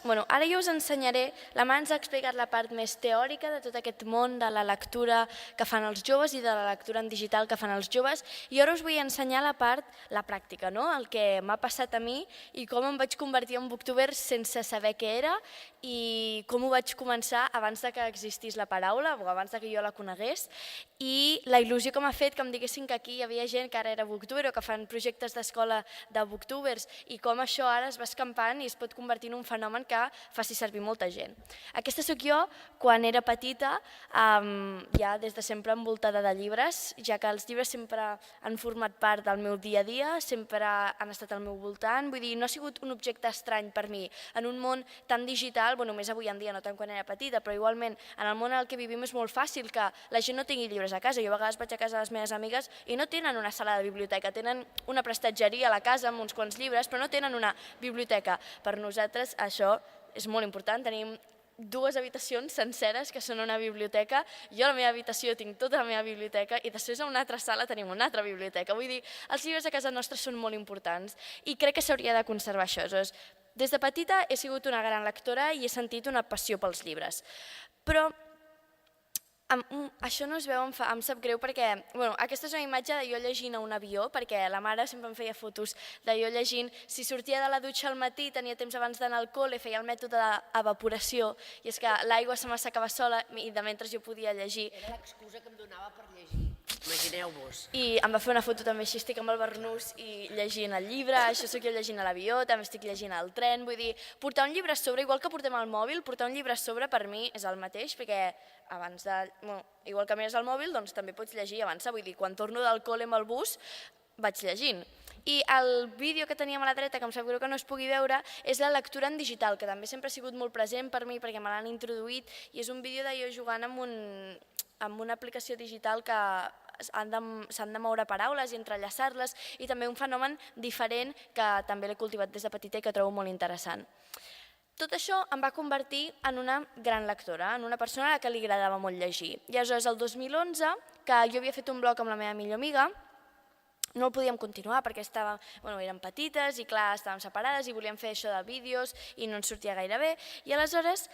Ara jo us ensenyaré, la Mar ens ha explicat la part més teòrica de tot aquest món de la lectura que fan els joves i de la lectura en digital que fan els joves, i ara us vull ensenyar la pràctica, el que m'ha passat a mi i com em vaig convertir en booktuber sense saber què era i com ho vaig començar abans que existís la paraula o abans que jo la conegués, i la il·lusió que m'ha fet que em diguessin que aquí hi havia gent que ara era booktuber o que fan projectes d'escola de booktubers i com això ara es va escampant i es pot convertir en un fenomen que que faci servir molta gent. Aquesta sóc jo quan era petita, ja des de sempre envoltada de llibres, ja que els llibres sempre han format part del meu dia a dia, sempre han estat al meu voltant, vull dir, no ha sigut un objecte estrany per mi. En un món tan digital, bueno, més avui en dia, no tant quan era petita, però igualment en el món en el que vivim és molt fàcil que la gent no tingui llibres a casa. Jo a vegades vaig a casa de les meves amigues i no tenen una sala de biblioteca, tenen una prestatgeria a la casa amb uns quants llibres, però no tenen una biblioteca. Per nosaltres això és molt important, tenim 2 habitacions senceres que són una biblioteca. Jo a la meva habitació tinc tota la meva biblioteca i després a una altra sala tenim una altra biblioteca. Vull dir, els llibres a casa nostra són molt importants i crec que s'hauria de conservar això. Des de petita he sigut una gran lectora i he sentit una passió pels llibres. Però això no es veu, em sap greu perquè aquesta és una imatge de jo llegint a un avió, perquè la mare sempre em feia fotos de jo llegint. Si sortia de la dutxa al matí, tenia temps abans d'anar al col·le, feia el mètode d'evaporació, i és que l'aigua se m'assecava sola i de mentre jo podia llegir. Era l'excusa que em donava per llegir, imagineu-vos. I em va fer una foto també així, estic amb el barnús i llegint el llibre, això sóc jo llegint a l'avió, també estic llegint al tren, vull dir, portar un llibre a sobre, igual que portem al mòbil, portar un llibre a sobre per mi és el mateix, perquè abans de... igual que mires al mòbil, doncs també pots llegir i avançar, vull dir, quan torno del col·le amb el bus vaig llegint. I el vídeo que teníem a la dreta, que em sap greu que no es pugui veure, és la lectura en digital, que també sempre ha sigut molt present per mi perquè me l'han introduït, i és un vídeo de jo jugant amb una aplicació digital que s'han de moure paraules i entrellaçar-les, i també un fenomen diferent que també l'he cultivat des de petita i que trobo molt interessant. Tot això em va convertir en una gran lectora, en una persona a la que li agradava molt llegir. I aleshores, el 2011, que jo havia fet un blog amb la meva millor amiga, no el podíem continuar perquè eren petites i clar, estàvem separades i volíem fer això de vídeos i no ens sortia gaire bé. I aleshores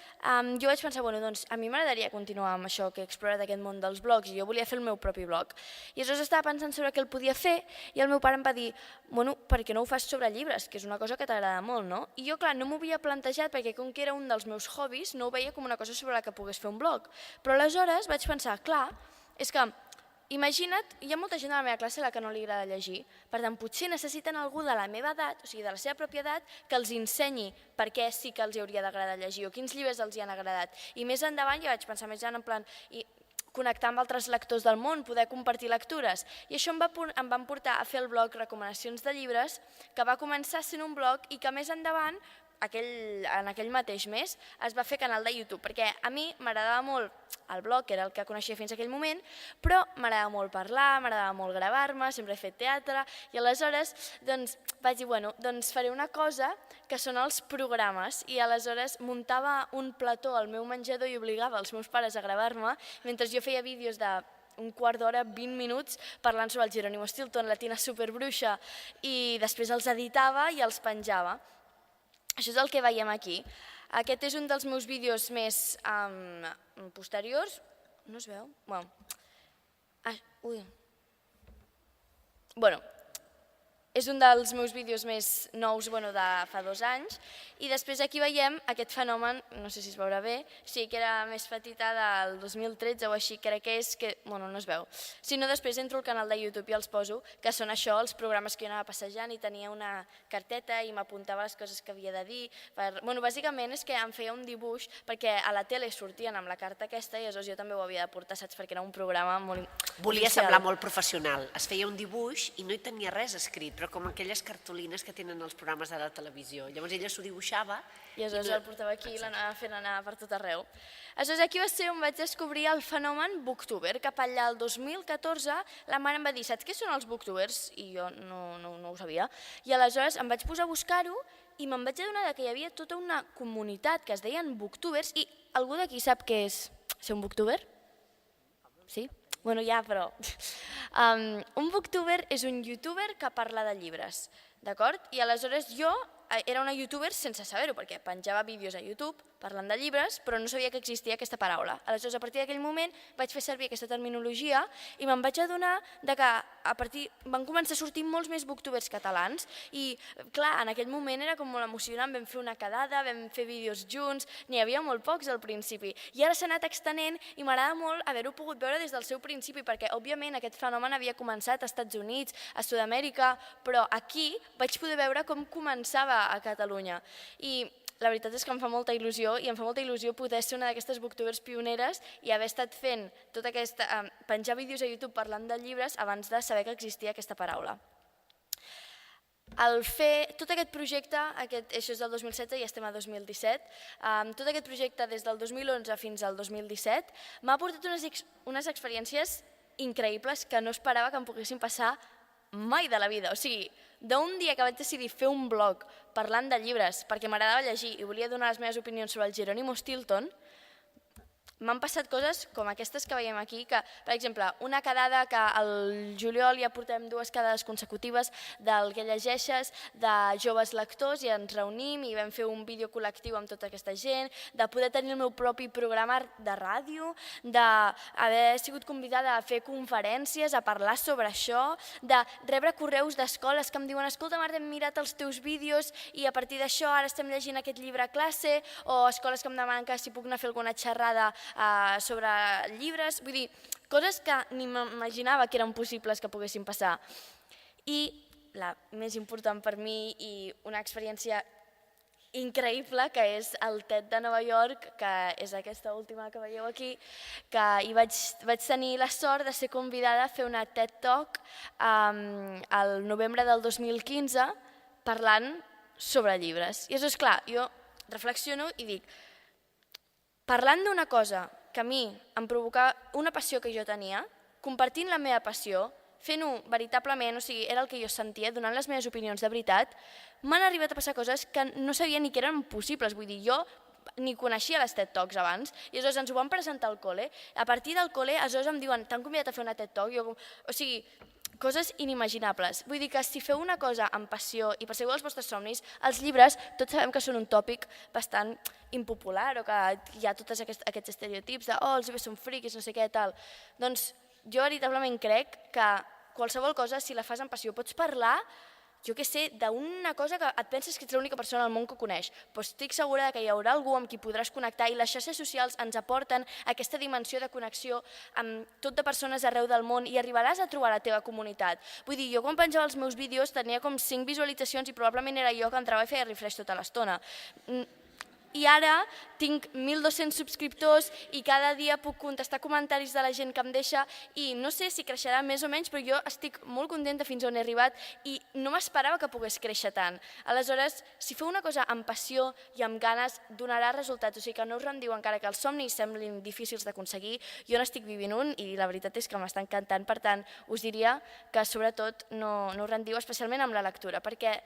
jo vaig pensar, doncs a mi m'agradaria continuar amb això que he explorat aquest món dels blogs i jo volia fer el meu propi blog. I aleshores estava pensant sobre què el podia fer i el meu pare em va dir, per què no ho fas sobre llibres, que és una cosa que t'agrada molt, no? I jo, clar, no m'ho havia plantejat perquè com que era un dels meus hobbies no ho veia com una cosa sobre la que pogués fer un blog. Però aleshores vaig pensar, clar, és que imagina't, hi ha molta gent a la meva classe a la que no li agrada llegir, per tant, potser necessiten algú de la meva edat, o sigui, de la seva pròpia edat, que els ensenyi per què sí que els hauria d'agradar llegir o quins llibres els hi han agradat. I més endavant ja vaig pensar més en plan connectar amb altres lectors del món, poder compartir lectures. I això em va portar a fer el blog Recomanacions de llibres, que va començar sent un blog i que més endavant, en aquell mateix mes, es va fer canal de YouTube, perquè a mi m'agradava molt el blog, que era el que coneixia fins a aquell moment, però m'agradava molt parlar, m'agradava molt gravar-me, sempre he fet teatre, i aleshores vaig dir, doncs faré una cosa que són els programes, i aleshores muntava un plató al meu menjador i obligava els meus pares a gravar-me, mentre jo feia vídeos d'un quart d'hora, 20 minuts, parlant sobre el Jerónimo Stilton, la Tina Superbruixa, i després els editava i els penjava. Això és el que veiem aquí. Aquest és un dels meus vídeos més posteriors. No es veu? És un dels meus vídeos més nous de fa 2 anys. I després aquí veiem aquest fenomen, no sé si es veurà bé, sí que era més petita del 2013 o així, crec que és que, no es veu. Si no, després entro al canal de YouTube i els poso, que són això, els programes que jo anava passejant i tenia una carteta i m'apuntava les coses que havia de dir. Bàsicament és que em feia un dibuix, perquè a la tele sortien amb la carta aquesta i aleshores jo també ho havia de portar, saps, perquè era un programa molt... Volia semblar molt professional. Es feia un dibuix i no hi tenia res escrit, però com aquelles cartolines que tenen els programes de la televisió. Llavors ella s'ho dibuixava. I aleshores el portava aquí i l'anava fent anar per tot arreu. Aleshores aquí va ser on vaig descobrir el fenomen booktuber. Cap allà el 2014 la mare em va dir, saps què són els booktubers? I jo no ho sabia. I aleshores em vaig posar a buscar-ho i me'n vaig adonar que hi havia tota una comunitat que es deien booktubers i algú d'aquí sap què és ser un booktuber? Sí? Però... Un booktuber és un youtuber que parla de llibres, d'acord? I aleshores jo era una youtuber sense saber-ho, perquè penjava vídeos a YouTube parlant de llibres, però no sabia que existia aquesta paraula. Aleshores, a partir d'aquell moment vaig fer servir aquesta terminologia i me'n vaig adonar que van començar a sortir molts més booktubers catalans i, clar, en aquell moment era com molt emocionant, vam fer una quedada, vam fer vídeos junts, n'hi havia molt pocs al principi. I ara s'ha anat extenent i m'agrada molt haver-ho pogut veure des del seu principi, perquè, òbviament, aquest fenomen havia començat als Estats Units, a Sud-amèrica, però aquí vaig poder veure com començava a Catalunya. I la veritat és que em fa molta il·lusió i em fa molta il·lusió poder ser una d'aquestes booktubers pioneres i haver estat fent tota aquesta... penjar vídeos a YouTube parlant de llibres abans de saber que existia aquesta paraula. Al fer tot aquest projecte, això és del 2016 i estem a 2017, tot aquest projecte des del 2011 fins al 2017 m'ha portat unes experiències increïbles que no esperava que em poguessin passar mai de la vida. O sigui, d'un dia que vaig decidir fer un blog parlant de llibres perquè m'agradava llegir i volia donar les meves opinions sobre el Jerónimo Stilton, m'han passat coses com aquestes que veiem aquí, que, per exemple, una quedada que al juliol ja portem 2 quedades consecutives del que llegeixes, de joves lectors, i ens reunim i vam fer un vídeo col·lectiu amb tota aquesta gent, de poder tenir el meu propi programa de ràdio, d'haver sigut convidada a fer conferències, a parlar sobre això, de rebre correus d'escoles que em diuen escolta, Marta, hem mirat els teus vídeos i a partir d'això ara estem llegint aquest llibre a classe, o escoles que em demanen que si puc anar a fer alguna xerrada sobre llibres, vull dir, coses que ni m'imaginava que eren possibles que poguessin passar. I la més important per mi i una experiència increïble, que és el TED de Nova York, que és aquesta última que veieu aquí, que hi vaig tenir la sort de ser convidada a fer una TED Talk al novembre del 2015 parlant sobre llibres. I això és clar, jo reflexiono i dic, parlant d'una cosa que a mi em provocava una passió que jo tenia, compartint la meva passió, fent-ho veritablement, o sigui, era el que jo sentia, donant les meves opinions de veritat, m'han arribat a passar coses que no sabia ni que eren possibles. Vull dir, jo ni coneixia les TED Talks abans, i aleshores ens ho van presentar al col·le. A partir del col·le, aleshores em diuen, t'han convidat a fer una TED Talk? O sigui, coses inimaginables. Vull dir que si feu una cosa amb passió i perseguiu els vostres somnis, els llibres tots sabem que són un tòpic bastant impopular, o que hi ha tots aquests estereotips de els llibres són friquis, no sé què, tal. Doncs jo veritablement crec que qualsevol cosa, si la fas amb passió, pots parlar, jo què sé, d'una cosa que et penses que ets l'única persona al món que coneix, però estic segura que hi haurà algú amb qui podràs connectar, i les xarxes socials ens aporten aquesta dimensió de connexió amb tot de persones arreu del món, i arribaràs a trobar la teva comunitat. Vull dir, jo quan penjava els meus vídeos tenia com 5 visualitzacions i probablement era jo que entrava i feia refresh tota l'estona. I ara tinc 1.200 subscriptors i cada dia puc contestar comentaris de la gent que em deixa, i no sé si creixerà més o menys, però jo estic molt contenta fins on he arribat i no m'esperava que pogués créixer tant. Aleshores, si feu una cosa amb passió i amb ganes, donarà resultats. O sigui que no us rendiu encara que els somnis semblin difícils d'aconseguir. Jo n'estic vivint un i la veritat és que m'està encantant. Per tant, us diria que sobretot no us rendiu, especialment amb la lectura, perquè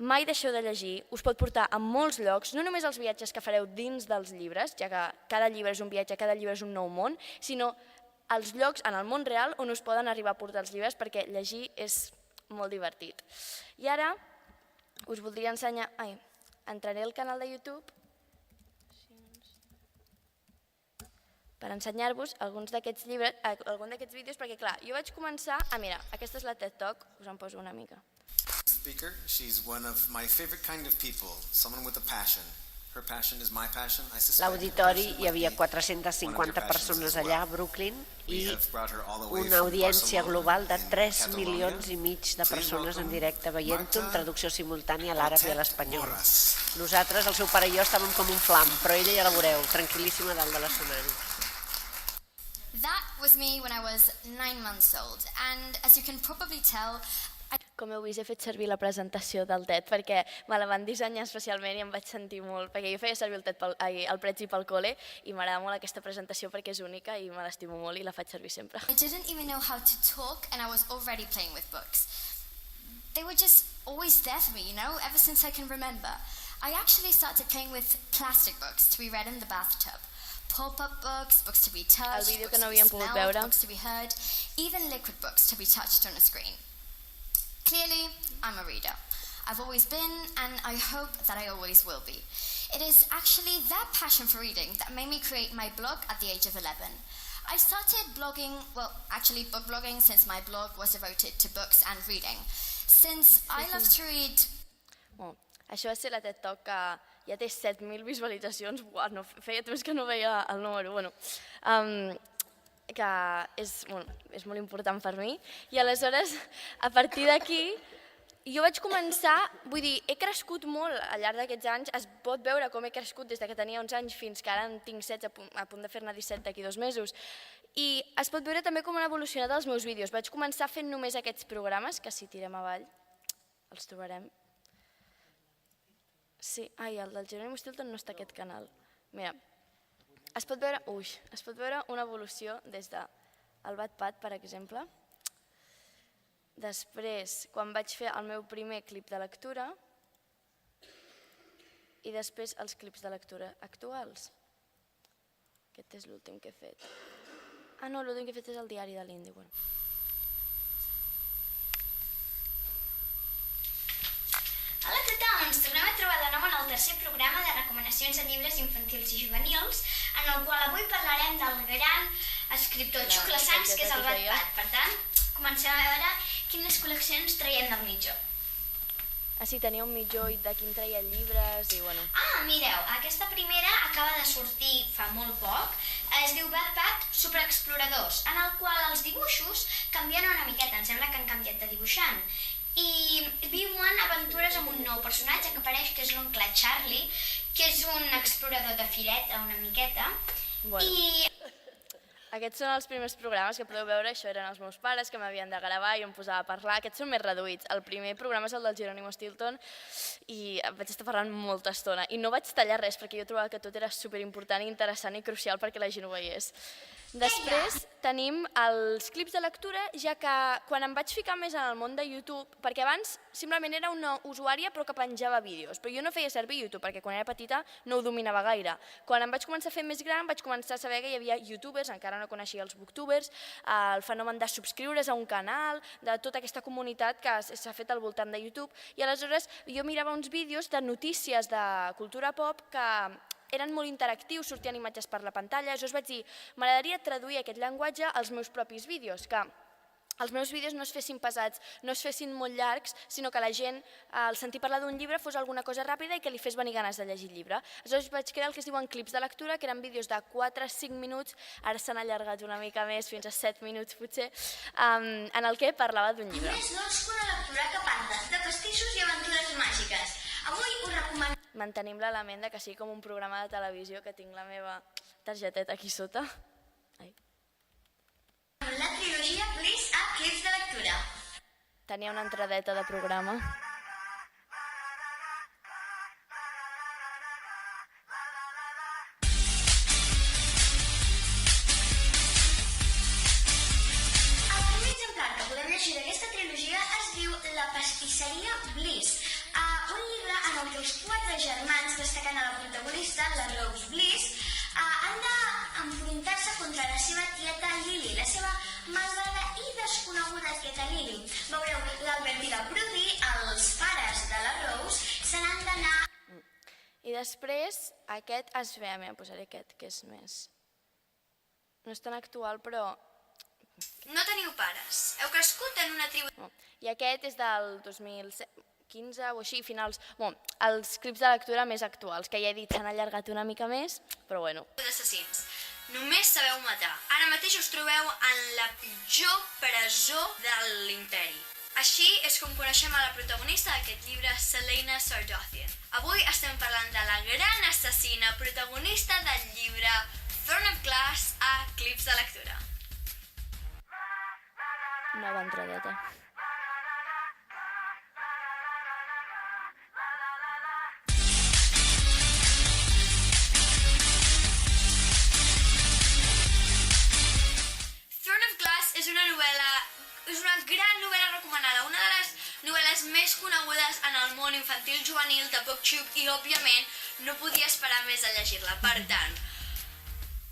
mai deixeu de llegir, us pot portar a molts llocs, no només els viatges que fareu dins dels llibres, ja que cada llibre és un viatge, cada llibre és un nou món, sinó els llocs en el món real on us poden arribar a portar els llibres, perquè llegir és molt divertit. I ara us voldria ensenyar... entraré al canal de YouTube per ensenyar-vos alguns d'aquests llibres, alguns d'aquests vídeos, perquè clar, jo vaig començar... mira, aquesta és la TED Talk, us en poso una mica. Speaker. She's one of my favorite kind of people, someone with a passion. Her passion is my passion. L'auditori hi havia 450 persones allà a Brooklyn i una audiència global de 3 milions i mig de persones en directe veient-ho amb traducció simultània a l'àrab i a l'espanyol. Nosaltres, el seu pare i jo, estàvem com un flam, però ella ja la veureu, tranquil·líssima dalt de l'escenari. That was me when I was 9 months old, and as you can probably tell, Com heu vist, he fet servir la presentació del TED perquè me la van dissenyar especialment i em vaig sentir molt, perquè jo feia servir el Prezi pel col·le i m'agrada molt aquesta presentació perquè és única i me l'estimo molt i la faig servir sempre. I didn't even know how to talk, and I was already playing with books. They were just always there for me, you know, ever since I can remember. I actually started playing with plastic books to be read in the bathtub. Pop-up books, books to be touched, books to be smelled, books to be heard, even liquid books to be touched on a screen. Clearly, I'm a reader. I've always been, and I hope that I always will be. It is actually that passion for reading that made me create my blog at the age of 11. I started blogging, book blogging, since my blog was devoted to books and reading. Since I love to read... Això va ser la TED Talk que ja té 7.000 visualitzacions. No, feia temps que no veia el número. Que és molt important per mi, i aleshores a partir d'aquí jo vaig començar, vull dir, he crescut molt al llarg d'aquests anys, es pot veure com he crescut des que tenia 11 anys fins que ara en tinc 16, a punt de fer-ne 17 d'aquí 2 mesos. I es pot veure també com han evolucionat els meus vídeos. Vaig començar fent només aquests programes, que si tirem avall els trobarem. Sí, el del Jerónimo Stilton no està a aquest canal. Mira, es pot veure una evolució des del Wattpad, per exemple. Després, quan vaig fer el meu primer clip de lectura i després els clips de lectura actuals. Aquest és l'últim que he fet. No, l'últim que he fet és el diari de l'Indi. Hola a tothom, ens tornem a trobar de nou en el tercer programa de recomanacions de llibres infantils i juvenils, en el qual avui parlarem del gran escriptor xuclassans que és el Wattpad. Per tant, comencem a veure quines col·leccions traiem del mitjó. Sí, tenia un mitjó i d'aquí em traia llibres i bueno... Mireu, aquesta primera acaba de sortir fa molt poc. Es diu Wattpad Superexploradors, en el qual els dibuixos canvien una miqueta, em sembla que han canviat de dibuixant. I viuen aventures amb un nou personatge que apareix, que és l'oncle Charlie, que és un explorador de fireta una miqueta. Aquests són els primers programes que podeu veure, això eren els meus pares que m'havien de gravar i em posava a parlar. Aquests són més reduïts. El primer programa és el del Jerónimo Stilton i vaig estar parlant molta estona. I no vaig tallar res perquè jo trobava que tot era superimportant, interessant i crucial perquè la gent ho veiés. Després tenim els clips de lectura, ja que quan em vaig ficar més en el món de YouTube, perquè abans simplement era una usuària però que penjava vídeos, però jo no feia servir YouTube perquè quan era petita no ho dominava gaire. Quan em vaig començar a fer més gran vaig començar a saber que hi havia youtubers, encara no coneixia els booktubers, el fenomen de subscriure's a un canal, de tota aquesta comunitat que s'ha fet al voltant de YouTube, i aleshores jo mirava uns vídeos de notícies de cultura pop que eren molt interactius, sortien imatges per la pantalla, aleshores vaig dir, m'agradaria traduir aquest llenguatge als meus propis vídeos, que els meus vídeos no es fessin pesats, no es fessin molt llargs, sinó que la gent, al sentir parlar d'un llibre, fos alguna cosa ràpida i que li fes venir ganes de llegir el llibre. Aleshores vaig crear el que es diuen clips de lectura, que eren vídeos de 4 a 5 minuts, ara s'han allargat una mica més, fins a 7 minuts potser, en el que parlava d'un llibre. Més doncs que una lectura que parla de pastissos i aventures màgiques. Avui us recomano... Mantenim l'element que sigui com un programa de televisió, que tinc la meva targeteta aquí sota. La trilogia Bliss a clips de lectura. Tenia una entradeta de programa. El primer exemplar que podem llegir d'aquesta trilogia es diu La pastisseria Bliss, un llibre en el que els 4 germans, destacant a la protagonista, la Rose Bliss, han d'enfrontar-se contra la seva tieta Lily, la seva malvada i desconeguda tieta Lily. Veureu, l'Albert i la Prudy, els pares de la Rose, se n'han d'anar... I després, aquest es ve, posaré aquest, que és més... No és tan actual, però... No teniu pares, heu crescut en una tribu... I aquest és del 2015 o així, finals... Els clips de lectura més actuals, que ja he dit s'han allargat una mica més, però bueno. D'assassins. Només sabeu matar. Ara mateix us trobeu en la pitjor presó de l'imperi. Així és com coneixem a la protagonista d'aquest llibre, Selena Sardothien. Avui estem parlant de la gran assassina protagonista del llibre Throne of Glass a clips de lectura. Nova entradeta. És una gran novel·la recomanada, una de les novel·les més conegudes en el món infantil juvenil de BookTube i, òbviament, no podia esperar més a llegir-la. Per tant,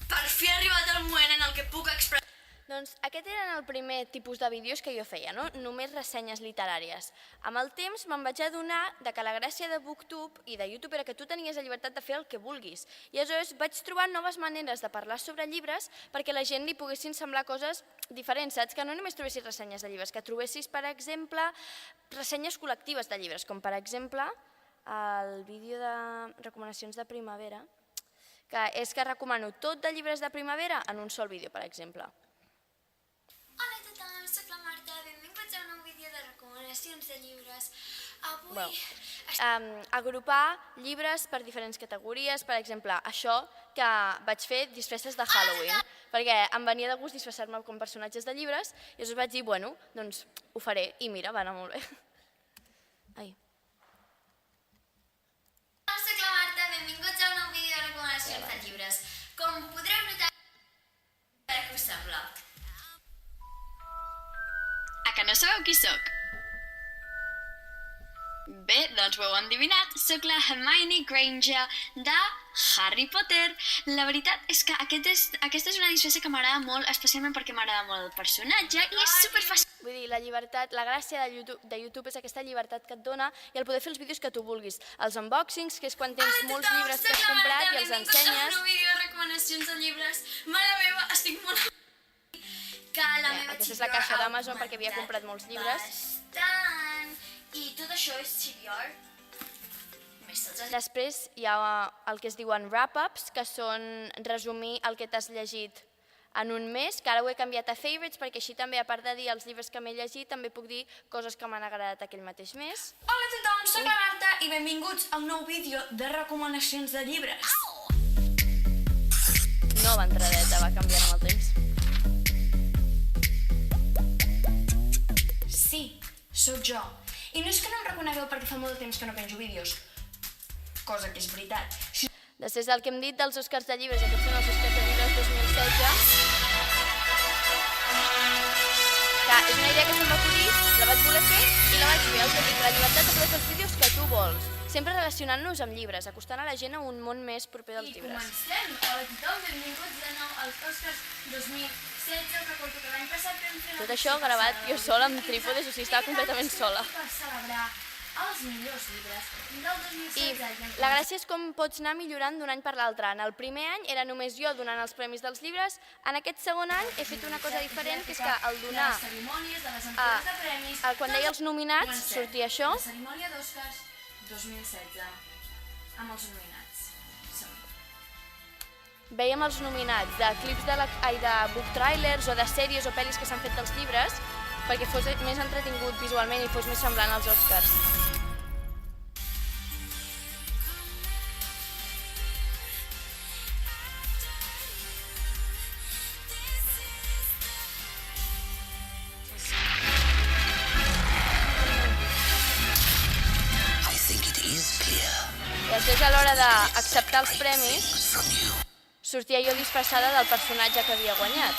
per fi ha arribat el moment en el que puc expressar... Doncs aquest era el primer tipus de vídeos que jo feia, no? Només ressenyes literàries. Amb el temps me'n vaig adonar que la gràcia de BookTube i de YouTube era que tu tenies la llibertat de fer el que vulguis. I aleshores vaig trobar noves maneres de parlar sobre llibres perquè la gent li poguessin semblar coses diferents, saps? Que no només trobessis ressenyes de llibres, que trobessis, per exemple, ressenyes col·lectives de llibres, com per exemple el vídeo de recomanacions de primavera, que és que recomano tot de llibres de primavera en un sol vídeo, per exemple. Hola a tothom, soc la Marta, benvinguts a un nou vídeo de recomanacions recomanacions de llibres. Avui... Agrupar llibres per diferents categories, per exemple, això que vaig fer disfresses de Halloween, perquè em venia de gust disfressar-me com personatges de llibres i llavors vaig dir, bueno, doncs ho faré i mira, va anar molt bé. Ai. Soc la Marta, benvinguts a un nou vídeo de recomanacions de llibres. Com podreu notar, què us sembla? A que no sabeu qui sóc? Bé, doncs ho heu endevinat, sóc la Hermione Granger de Harry Potter. La veritat és que aquesta és una disfressa que m'agrada molt, especialment perquè m'agrada molt el personatge i és superfàcil. Vull dir, la llibertat, la gràcia de YouTube és aquesta llibertat que et dona i el poder fer els vídeos que tu vulguis. Els unboxings, que és quan tens molts llibres que has comprat i els ensenyes. Benvinguts a un nou vídeo de recomanacions de llibres. Mare meva, estic molt... Aquesta és la caixa d'Amazon perquè havia comprat molts llibres. Bastant. I tot això és CDR. Després hi ha el que es diuen wrap-ups, que són resumir el que t'has llegit en un mes, que ara ho he canviat a favorites, perquè així també, a part de dir els llibres que m'he llegit, també puc dir coses que m'han agradat aquell mateix mes. Hola a tothom, soc la Marta i benvinguts a un nou vídeo de recomanacions de llibres. Nova entradeta, va canviar amb el temps. Sí, sóc jo. I no és que no em reconegueu perquè fa molt de temps que no penjo vídeos, cosa que és veritat. Després del que hem dit dels Oscars de llibres, aquests són els Oscars de llibres 2016, que és una idea que se'm va acudir, la vaig voler fer i la vaig fer. El que dic, la llibertat de poder fer els vídeos que tu vols, sempre relacionant-nos amb llibres, acostant a la gent a un món més proper dels llibres. I comencem. Hola a tothom, benvinguts de nou als Oscars 2016. Recordo que l'any passat vam fer Tot això gravat jo sola amb trípodes, o sigui, estava completament sola. per celebrar els millors llibres del 2016. I la gràcia és com pots anar millorant d'un any per l'altre. En el primer any era només jo donant els premis dels llibres, en aquest segon any he fet una cosa diferent, que és que al donar, les cerimònies, de les entregues de premis... quan deia els nominats, sortia això. La cerimònia d'Oscars 2016, amb els nominats. Vèiem els nominats de clips de book trailers o de sèries o pel·lis que s'han fet dels llibres perquè fos més entretingut visualment i fos més semblant als Oscars. I després, a l'hora d'acceptar els premis, sortia jo disfressada del personatge que havia guanyat.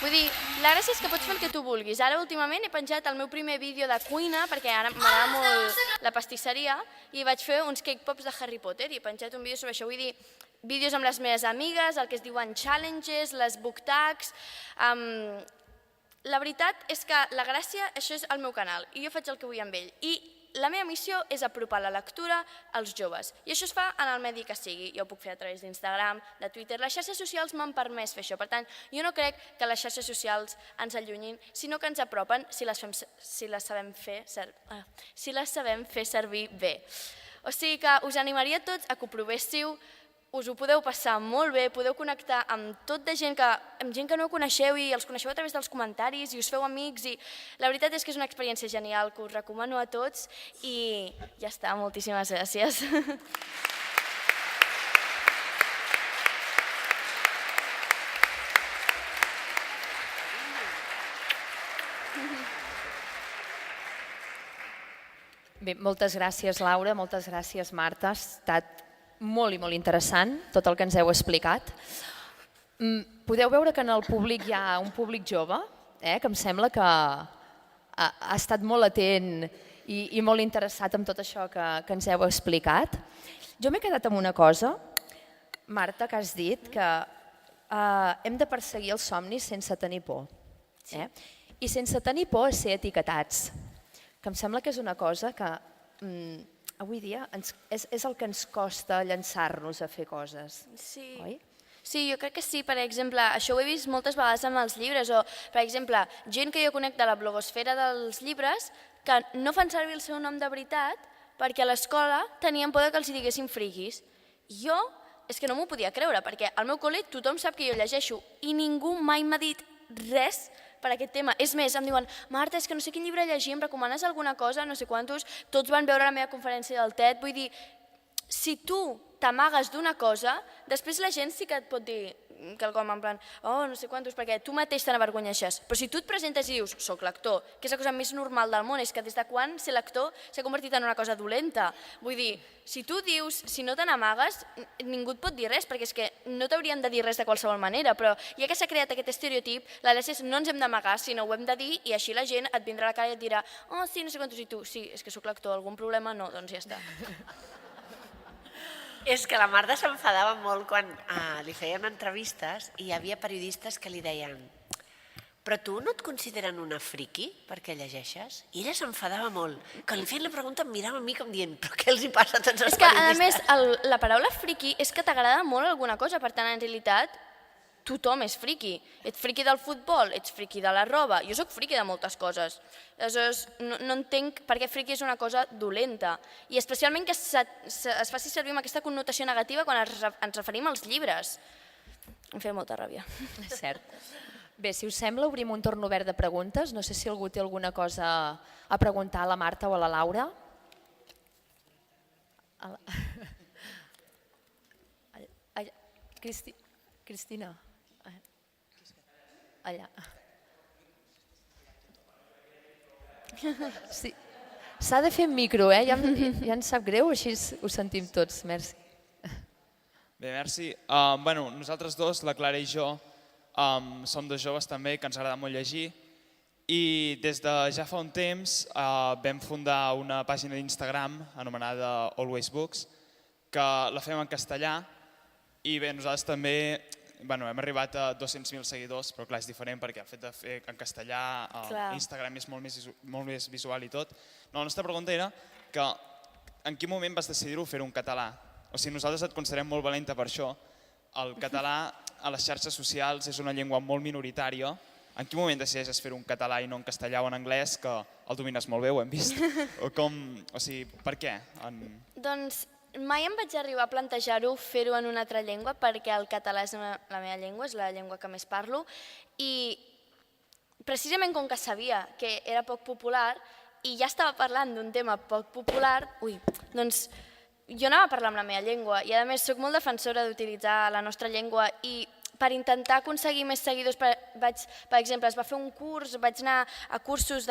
Vull dir, la gràcia és que pots fer el que tu vulguis. Ara, últimament, he penjat el meu primer vídeo de cuina, perquè ara m'agrada molt la pastisseria, i vaig fer uns cake pops de Harry Potter, i he penjat un vídeo sobre això. Vull dir, vídeos amb les meves amigues, el que es diuen challenges, les book tags... La veritat és que la gràcia, això és el meu canal, i jo faig el que vull amb ell. I la meva missió és apropar la lectura als joves. I això es fa en el medi que sigui. Jo ho puc fer a través d'Instagram, de Twitter. Les xarxes socials m'han permès fer això. Per tant, jo no crec que les xarxes socials ens allunyin, sinó que ens apropen si les sabem fer servir bé. O sigui que us animaria a tots a que ho provéssiu, us ho podeu passar molt bé, podeu connectar amb gent que no coneixeu i els coneixeu a través dels comentaris i us feu amics i la veritat és que és una experiència genial que us recomano a tots i ja està, moltíssimes gràcies. Bé, moltes gràcies, Laura, moltes gràcies, Marta. Ha estat molt i molt interessant tot el que ens heu explicat. Podeu veure que en el públic hi ha un públic jove, que em sembla que ha estat molt atent i molt interessat en tot això que ens heu explicat. Jo m'he quedat amb una cosa, Marta, que has dit, que hem de perseguir els somnis sense tenir por. I sense tenir por a ser etiquetats, que em sembla que és una cosa que avui dia és el que ens costa llançar-nos a fer coses, oi? Sí, jo crec que sí. Per exemple, això ho he vist moltes vegades amb els llibres, o, per exemple, gent que jo conec de la blogosfera dels llibres que no fan servir el seu nom de veritat perquè a l'escola tenien por que els diguessin friquis. Jo és que no m'ho podia creure, perquè al meu col·le tothom sap que jo llegeixo i ningú mai m'ha dit res per aquest tema. És més, em diuen, Marta, és que no sé quin llibre llegir, em recomanes alguna cosa, no sé quantos, tots van veure la meva conferència del TED, vull dir, si tu t'amagues d'una cosa, després la gent sí que et pot dir quelcom en plan, no sé quantos, perquè tu mateix te n'avergonyeixes. Però si tu et presentes i dius, soc lector, que és la cosa més normal del món, és que des de quan ser lector s'ha convertit en una cosa dolenta. Vull dir, si tu dius, si no te n'amagues, ningú et pot dir res, perquè és que no t'haurien de dir res de qualsevol manera, però ja que s'ha creat aquest estereotip, la gràcia és no ens hem d'amagar, sinó ho hem de dir i així la gent et vindrà a la cara i et dirà, sí, no sé quantos, i tu, sí, és que soc lector, algun problema? No, doncs ja està. És que la Marta s'enfadava molt quan li feien entrevistes i hi havia periodistes que li deien però tu no et consideren una friqui perquè llegeixes? I ella s'enfadava molt. Quan li feien la pregunta em mirava a mi com dient però què els hi passa a tots els periodistes? És que, a més, la paraula friqui és que t'agrada molt alguna cosa, per tant, en realitat, tothom és friqui. Ets friqui del futbol, ets friqui de la roba. Jo sóc friqui de moltes coses. Aleshores, no entenc per què friqui és una cosa dolenta. I especialment que es faci servir amb aquesta connotació negativa quan ens referim als llibres. Em feia molta ràbia. Cert. Bé, si us sembla, obrim un torn obert de preguntes. No sé si algú té alguna cosa a preguntar a la Marta o a la Laura. Cristina. Allà. Sí. S'ha de fer en micro, ja ens sap greu, així ho sentim tots. Merci. Bé, merci. Nosaltres dos, la Clara i jo, som dos joves també que ens agrada molt llegir i des de ja fa un temps vam fundar una pàgina d'Instagram anomenada Always Books que la fem en castellà i bé, nosaltres també hem arribat a 200.000 seguidors, però clar, és diferent perquè el fet de fer en castellà, Instagram és molt més visual i tot. La nostra pregunta era que en quin moment vas decidir-ho fer-ho en català? O sigui, nosaltres et considerem molt valenta per això. El català a les xarxes socials és una llengua molt minoritària. En quin moment decideixes fer-ho en català i no en castellà o en anglès, que el domines molt bé, ho hem vist? O sigui, per què? Doncs mai em vaig arribar a plantejar-ho fer-ho en una altra llengua perquè el català és la meva llengua, és la llengua que més parlo i precisament com que sabia que era poc popular i ja estava parlant d'un tema poc popular, doncs jo anava a parlar amb la meva llengua i a més soc molt defensora d'utilitzar la nostra llengua i per intentar aconseguir més seguidors, per exemple, es va fer un curs, vaig anar a cursos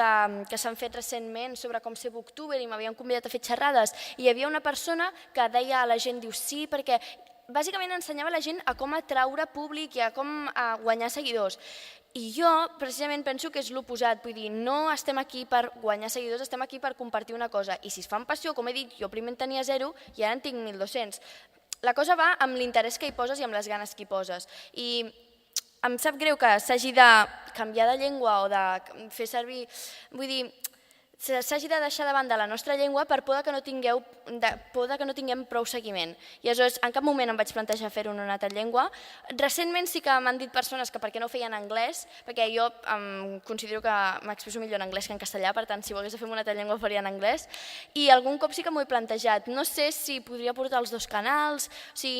que s'han fet recentment sobre com ser booktuber i m'havien convidat a fer xerrades i hi havia una persona que deia a la gent, diu sí, perquè bàsicament ensenyava a la gent a com atraure públic i a com guanyar seguidors. I jo precisament penso que és l'oposat, vull dir, no estem aquí per guanyar seguidors, estem aquí per compartir una cosa i si es fa amb passió, com he dit, jo primer en tenia 0 i ara en tinc 1.200. La cosa va amb l'interès que hi poses i amb les ganes que hi poses. I em sap greu que s'hagi de canviar de llengua o de fer servir... Vull dir, s'hagi de deixar de banda la nostra llengua per por que no tinguem prou seguiment. I aleshores en cap moment em vaig plantejar fer-ho en una altra llengua. Recentment sí que m'han dit persones que per què no ho feien en anglès, perquè jo considero que m'expreso millor en anglès que en castellà, per tant, si volgués fer una altra llengua ho faria en anglès. I algun cop sí que m'ho he plantejat. No sé si podria portar els dos canals,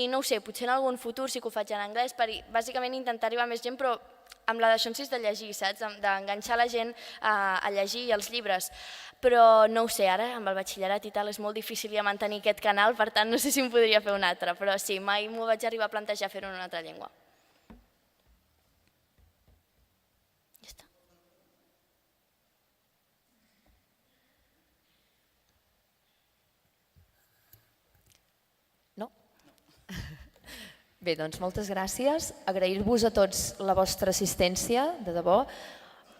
no ho sé, potser en algun futur sí que ho faig en anglès, per bàsicament intentar arribar a més gent, però amb la d'això de llegir, saps? D'enganxar la gent a llegir els llibres. Però no ho sé, ara amb el batxillerat i tal és molt difícil ja mantenir aquest canal, per tant no sé si em podria fer un altre, però sí, mai m'ho vaig arribar a plantejar fer-ho en una altra llengua. Ja està. No? Bé, doncs moltes gràcies. Agrair-vos a tots la vostra assistència, de debò.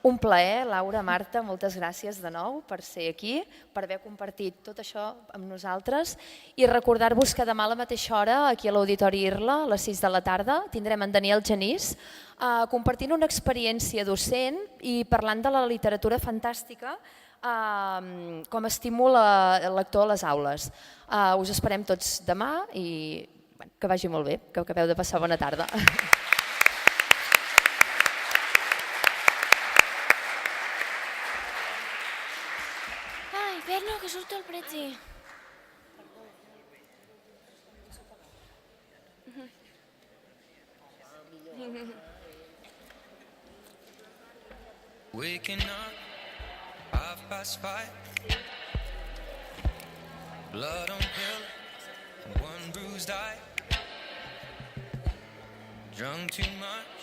Un plaer, Laura, Marta, moltes gràcies de nou per ser aquí, per haver compartit tot això amb nosaltres i recordar-vos que demà a la mateixa hora, aquí a l'Auditori Irla, a les 6 de la tarda, tindrem en Daniel Genís compartint una experiència docent i parlant de la literatura fantàstica com a estímul lector a les aules. Us esperem tots demà i que vagi molt bé, que acabeu de passar bona tarda. Ai, Berno, que surt el pretzi. Waking up 5:30, blood on pill, and one bruised eye. Drunk too much,